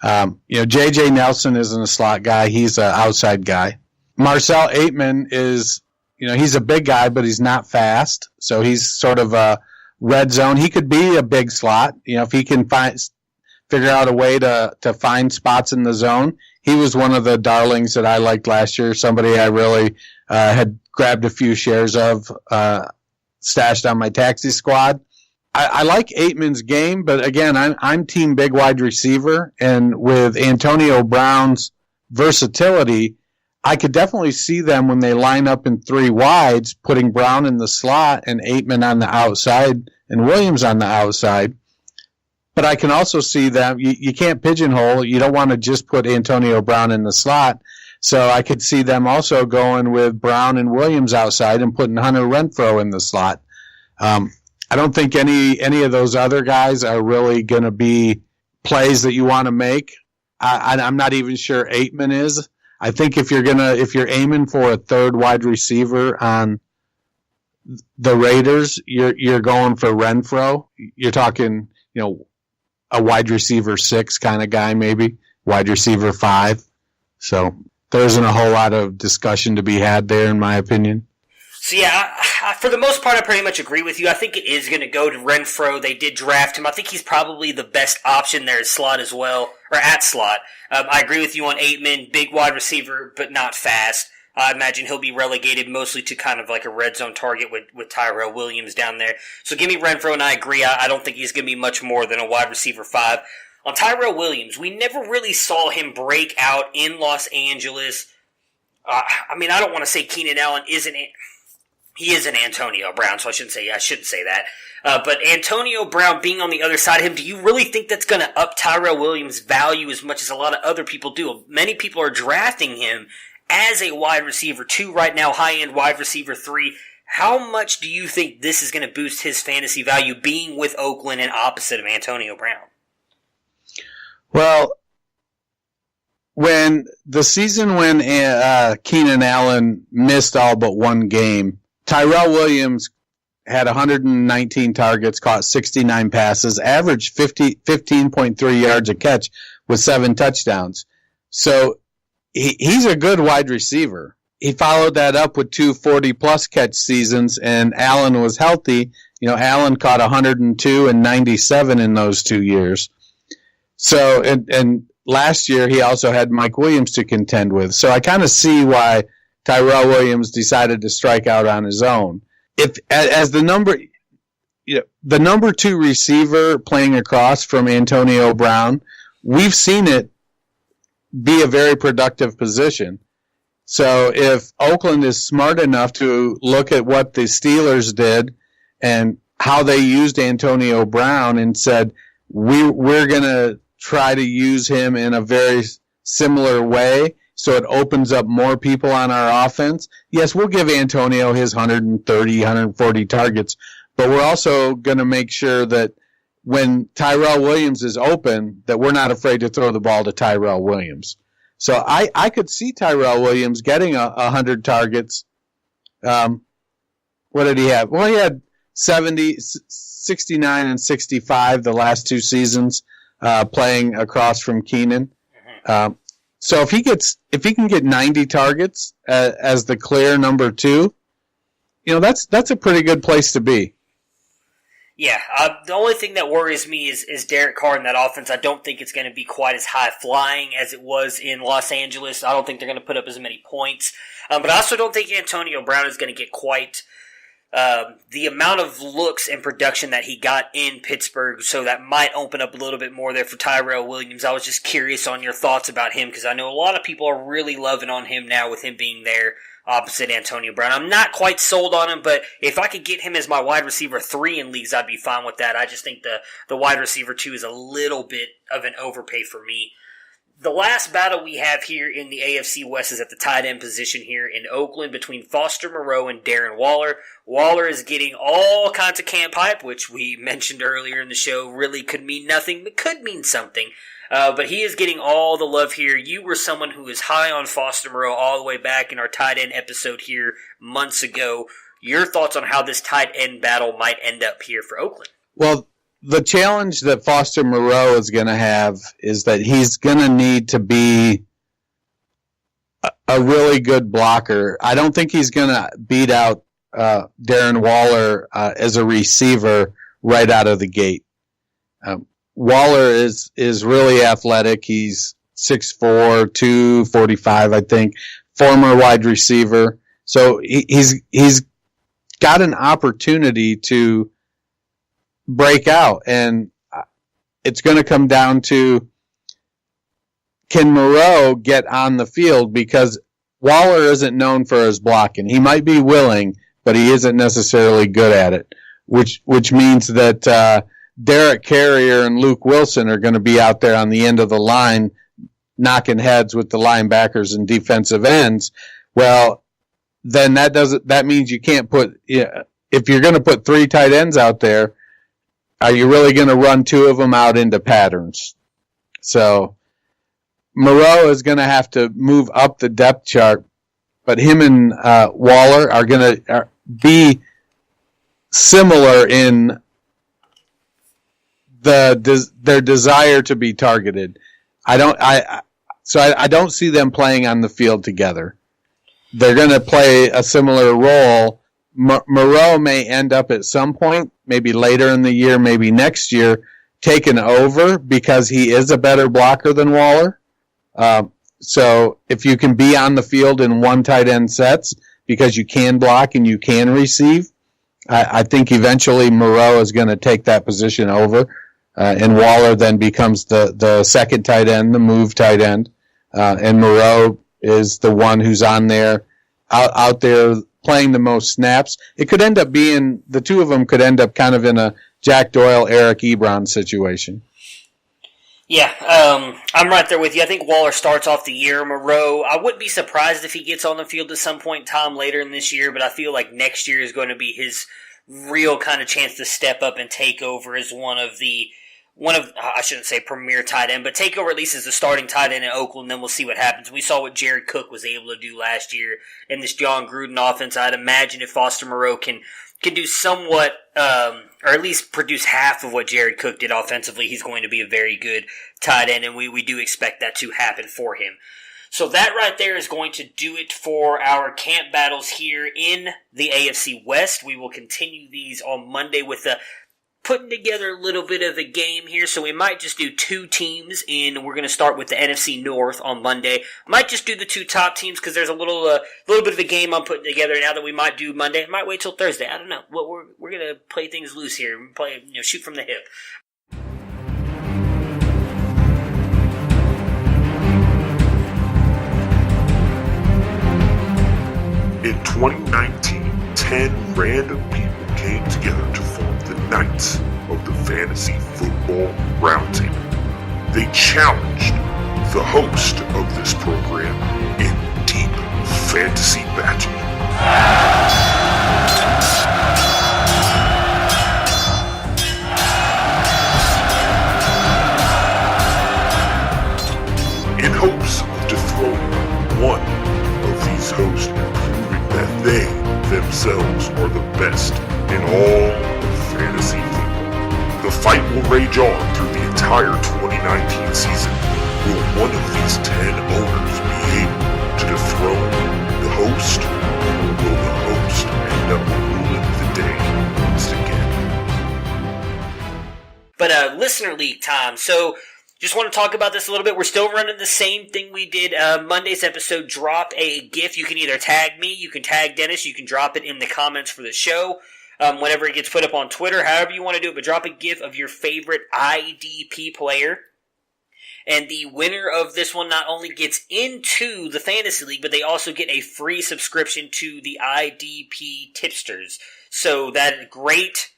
J.J. Nelson isn't a slot guy. He's an outside guy. Marcel Aitman is, he's a big guy, but he's not fast. So he's sort of a red zone. He could be a big slot. If he can figure out a way to find spots in the zone. He was one of the darlings that I liked last year, somebody I really had grabbed a few shares of, stashed on my taxi squad. I like Aitman's game, but again, I'm team big wide receiver, and with Antonio Brown's versatility, I could definitely see them when they line up in 3 wides, putting Brown in the slot and Aitman on the outside and Williams on the outside. But I can also see them, you can't pigeonhole. You don't want to just put Antonio Brown in the slot. So I could see them also going with Brown and Williams outside and putting Hunter Renfrow in the slot. I don't think any of those other guys are really going to be plays that you want to make. I'm not even sure Aitman is. I think if you're aiming for a third wide receiver on the Raiders, you're going for Renfrow. You're talking, a wide receiver 6 kind of guy, maybe wide receiver 5. So there isn't a whole lot of discussion to be had there, in my opinion. So yeah, I For the most part, I pretty much agree with you. I think it is going to go to Renfro. They did draft him. I think he's probably the best option there at slot as well, or at slot. I agree with you on Aitman, big wide receiver, but not fast. I imagine he'll be relegated mostly to kind of like a red zone target with Tyrell Williams down there. So give me Renfro, and I agree. I don't think he's going to be much more than a wide receiver 5. On Tyrell Williams, we never really saw him break out in Los Angeles. I mean, I don't want to say Keenan Allen isn't... He is an Antonio Brown, so I shouldn't say that. But Antonio Brown being on the other side of him, do you really think that's going to up Tyrell Williams' value as much as a lot of other people do? Many people are drafting him as a wide receiver 2 right now, high-end wide receiver 3. How much do you think this is going to boost his fantasy value being with Oakland and opposite of Antonio Brown? Well, when Keenan Allen missed all but one game, Tyrell Williams had 119 targets, caught 69 passes, averaged 15.3 yards a catch with 7 touchdowns. So he's a good wide receiver. He followed that up with 2 40-plus catch seasons, and Allen was healthy. You know, Allen caught 102 and 97 in those 2 years. So, and last year he also had Mike Williams to contend with. So I kind of see why Tyrell Williams decided to strike out on his own. If as the number 2 receiver playing across from Antonio Brown, we've seen it be a very productive position. So if Oakland is smart enough to look at what the Steelers did and how they used Antonio Brown and said, we're going to try to use him in a very similar way, so it opens up more people on our offense. Yes, we'll give Antonio his 130, 140 targets, but we're also going to make sure that when Tyrell Williams is open, that we're not afraid to throw the ball to Tyrell Williams. So I could see Tyrell Williams getting 100 targets. What did he have? Well, he had 69 and 65 the last 2 seasons playing across from Keenan. So if he can get 90 targets as the clear number 2, you know, that's a pretty good place to be. Yeah, the only thing that worries me is Derek Carr in that offense. I don't think it's going to be quite as high flying as it was in Los Angeles. I don't think they're going to put up as many points. But I also don't think Antonio Brown is going to get quite the amount of looks and production that he got in Pittsburgh, so that might open up a little bit more there for Tyrell Williams. I was just curious on your thoughts about him, because I know a lot of people are really loving on him now with him being there opposite Antonio Brown. I'm not quite sold on him, but if I could get him as my wide receiver 3 in leagues, I'd be fine with that. I just think the wide receiver 2 is a little bit of an overpay for me. The last battle we have here in the AFC West is at the tight end position here in Oakland between Foster Moreau and Darren Waller. Waller is getting all kinds of camp hype, which we mentioned earlier in the show really could mean nothing, but could mean something. But he is getting all the love here. You were someone who was high on Foster Moreau all the way back in our tight end episode here months ago. Your thoughts on how this tight end battle might end up here for Oakland? Well, the challenge that Foster Moreau is going to have is that he's going to need to be a really good blocker. I don't think he's going to beat out Darren Waller as a receiver right out of the gate. Waller is really athletic. He's 6'4", 245, I think, former wide receiver. So he's got an opportunity to break out, and it's going to come down to, can Moreau get on the field, because Waller isn't known for his blocking. He might be willing, but he isn't necessarily good at it, which means that Derek Carrier and Luke Wilson are going to be out there on the end of the line knocking heads with the linebackers and defensive ends. Well, then that means you can't put, if you're going to put 3 tight ends out there, are you really going to run 2 of them out into patterns? So Moreau is going to have to move up the depth chart, but him and Waller are going to be similar in their desire to be targeted. I don't see them playing on the field together. They're going to play a similar role, Moreau may end up at some point, maybe later in the year, maybe next year, taken over because he is a better blocker than Waller. So if you can be on the field in one tight end sets because you can block and you can receive, I think eventually Moreau is going to take that position over, and Waller then becomes the second tight end, the move tight end, and Moreau is the one who's on there, out there playing the most snaps. It could end up being, the two of them could end up kind of in a Jack Doyle, Eric Ebron situation. Yeah, I'm right there with you. I think Waller starts off the year. Moreau, I wouldn't be surprised if he gets on the field at some point in time later in this year, but I feel like next year is going to be his real kind of chance to step up and take over as one of I shouldn't say premier tight end, but take over at least as the starting tight end in Oakland, and then we'll see what happens. We saw what Jared Cook was able to do last year in this John Gruden offense. I'd imagine if Foster Moreau can do somewhat, or at least produce half of what Jared Cook did offensively, he's going to be a very good tight end, and we do expect that to happen for him. So that right there is going to do it for our camp battles here in the AFC West. We will continue these on Monday with putting together a little bit of a game here, so we might just do two teams, and we're going to start with the NFC North on Monday. Might just do the two top teams because there's a little bit of a game I'm putting together now that we might do Monday. Might wait till Thursday. I don't know. We're going to play things loose here. Play, shoot from the hip. In 2019, 10 random people came together to form the Knights of the Fantasy Football Roundtable. They challenged the host of this program in deep fantasy battle. In hopes of dethroning one of these hosts and proving that they themselves are the best in all of fantasy football. The fight will rage on through the entire 2019 season. Will one of these 10 owners be able to dethrone the host, or will the host end up ruling the day once again? But Listener League time. So just want to talk about this a little bit. We're still running the same thing we did Monday's episode. Drop a GIF. You can either tag me, you can tag Dennis, you can drop it in the comments for the show whenever it gets put up on Twitter, however you want to do it. But drop a GIF of your favorite IDP player. And the winner of this one not only gets into the Fantasy League, but they also get a free subscription to the IDP Tipsters. So that is great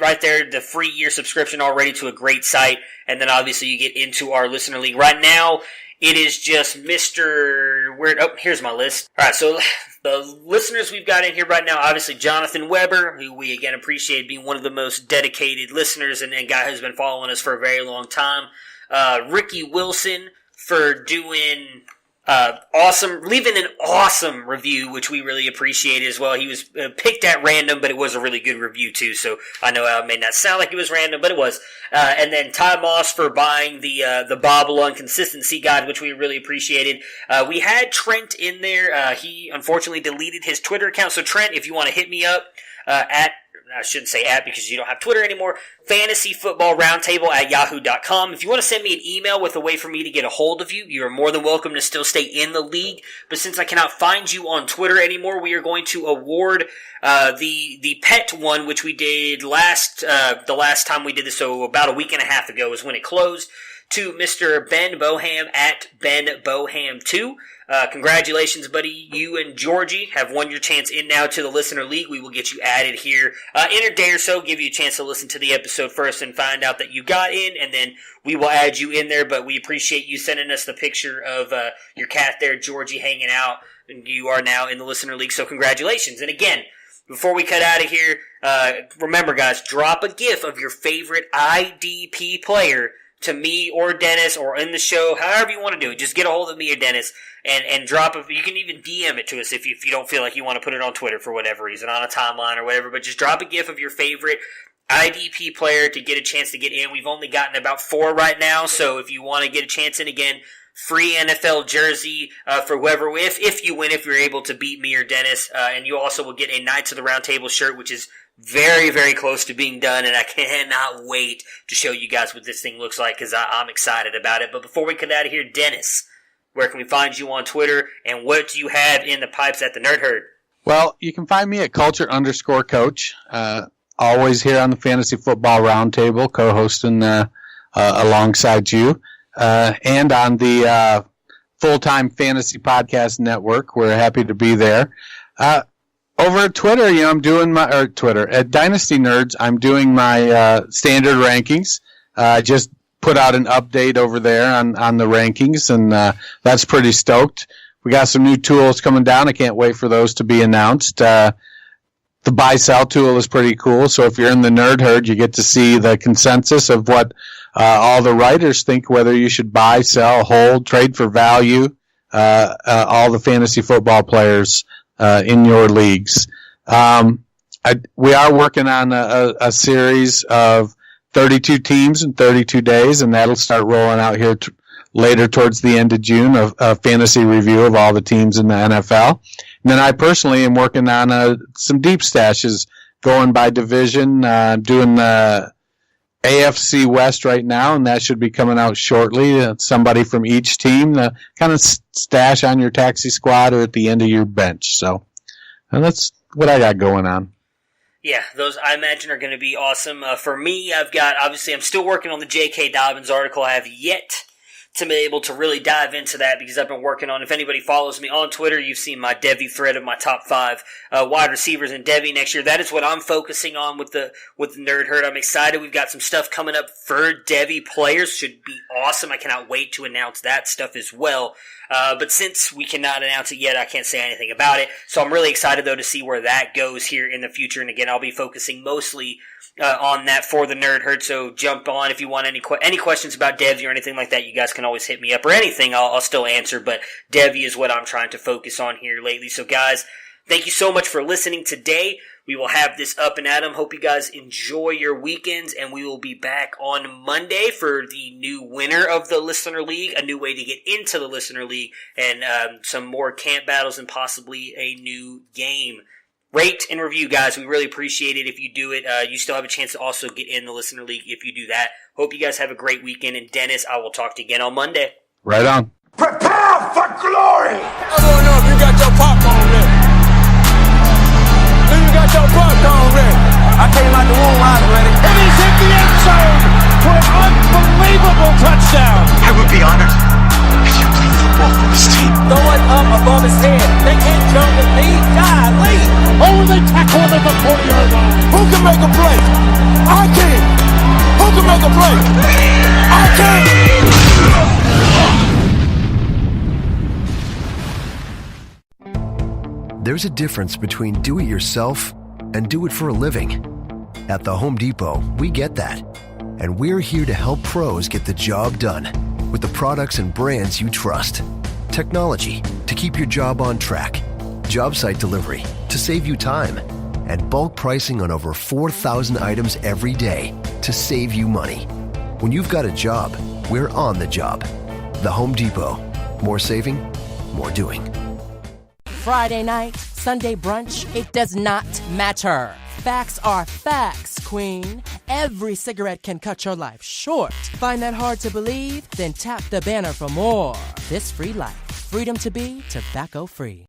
right there, the free year subscription already to a great site. And then obviously you get into our Listener League. Right now, it is just here's my list. Alright, so the listeners we've got in here right now, obviously Jonathan Weber, who we again appreciate being one of the most dedicated listeners and guy who's been following us for a very long time. Ricky Wilson for doing leaving an awesome review, which we really appreciate as well. He was picked at random, but it was a really good review too, so I know it may not sound like it was random, but it was. And then Ty Moss for buying the Babylon Consistency Guide, which we really appreciated. We had Trent in there. He unfortunately deleted his Twitter account, so Trent, if you want to hit me up I shouldn't say at because you don't have Twitter anymore, fantasyfootballroundtable@yahoo.com. If you want to send me an email with a way for me to get a hold of you, you are more than welcome to still stay in the league. But since I cannot find you on Twitter anymore, we are going to award the pet one, which we did the last time we did this, so about a week and a half ago is when it closed, to Mr. Ben Boham at Ben Boham2. Congratulations, buddy. You and Georgie have won your chance in now to the Listener League. We will get you added here in a day or so, give you a chance to listen to the episode first and find out that you got in, and then we will add you in there. But we appreciate you sending us the picture of your cat there, Georgie, hanging out, and you are now in the Listener League, so congratulations. And again, before we cut out of here, remember, guys, drop a GIF of your favorite IDP player to me or Dennis or in the show, however you want to do it. Just get a hold of me or Dennis and drop it. You can even DM it to us if you don't feel like you want to put it on Twitter for whatever reason, on a timeline or whatever. But just drop a GIF of your favorite IDP player to get a chance to get in. We've only gotten about 4 right now, so if you want to get a chance in again, free NFL jersey for whoever, if you win, if you're able to beat me or Dennis. And you also will get a Knights of the Round Table shirt, which is very, very close to being done, and I cannot wait to show you guys what this thing looks like, because I'm excited about it. But before we get out of here, Dennis, where can we find you on Twitter, and what do you have in the pipes at the Nerd Herd? Well, you can find me at culture_coach, always here on the Fantasy Football Roundtable, co-hosting alongside you, and on the Full-Time Fantasy Podcast Network. We're happy to be there. Over at Twitter, I'm doing at Dynasty Nerds, I'm doing my standard rankings. I just put out an update over there on the rankings, and that's pretty stoked. We got some new tools coming down. I can't wait for those to be announced. The buy-sell tool is pretty cool, so if you're in the Nerd Herd, you get to see the consensus of what all the writers think, whether you should buy, sell, hold, trade for value, all the fantasy football players in your leagues. We are working on a series of 32 teams in 32 days, and that'll start rolling out here later towards the end of June, a fantasy review of all the teams in the NFL. And then I personally am working on some deep stashes, going by division, doing the AFC West right now, and that should be coming out shortly. Somebody from each team, kind of stash on your taxi squad or at the end of your bench. So and that's what I got going on. Yeah, those I imagine are going to be awesome. For me, I'm still working on the J.K. Dobbins article. I have yet to be able to really dive into that because I've been working on, if anybody follows me on Twitter, you've seen my Devy thread of my top 5 wide receivers in Devy next year. That is what I'm focusing on with the Nerd Herd. I'm excited. We've got some stuff coming up for Devy players. Should be awesome. I cannot wait to announce that stuff as well. But since we cannot announce it yet, I can't say anything about it. So I'm really excited, though, to see where that goes here in the future. And again, I'll be focusing mostly on that for the Nerd Herd. So jump on if you want any questions about Devy or anything like that. You guys can always hit me up, or anything I'll still answer. But Devy is what I'm trying to focus on here lately. So guys, thank you so much for listening today. We will have this up and at 'em. Hope you guys enjoy your weekends, and we will be back on Monday for the new winner of the Listener League, a new way to get into the Listener League, and some more camp battles and possibly a new game. Rate and review, guys. We really appreciate it if you do it. You still have a chance to also get in the Listener League if you do that. Hope you guys have a great weekend. And Dennis, I will talk to you again on Monday. Right on. Prepare for glory! I don't know if you got your popcorn ready. Do you got your popcorn ready? I came out the womb, I was ready. And he's hit the end zone for an unbelievable touchdown. I would be honored if you played football for this team. Throw it up above his head. They can't jump with me. Golly. Oh, they tackled at the 40-yard line. Who can make a play? I can. Who can make a play? I can. There's a difference between do it yourself and do it for a living. At the Home Depot, we get that. And we're here to help pros get the job done with the products and brands you trust. Technology to keep your job on track. Job site delivery to save you time. And bulk pricing on over 4,000 items every day to save you money. When you've got a job, we're on the job. The Home Depot. More saving, more doing. Friday night, Sunday brunch, it does not matter. Facts are facts, queen. Every cigarette can cut your life short. Find that hard to believe? Then tap the banner for more. This free life. Freedom to be tobacco free.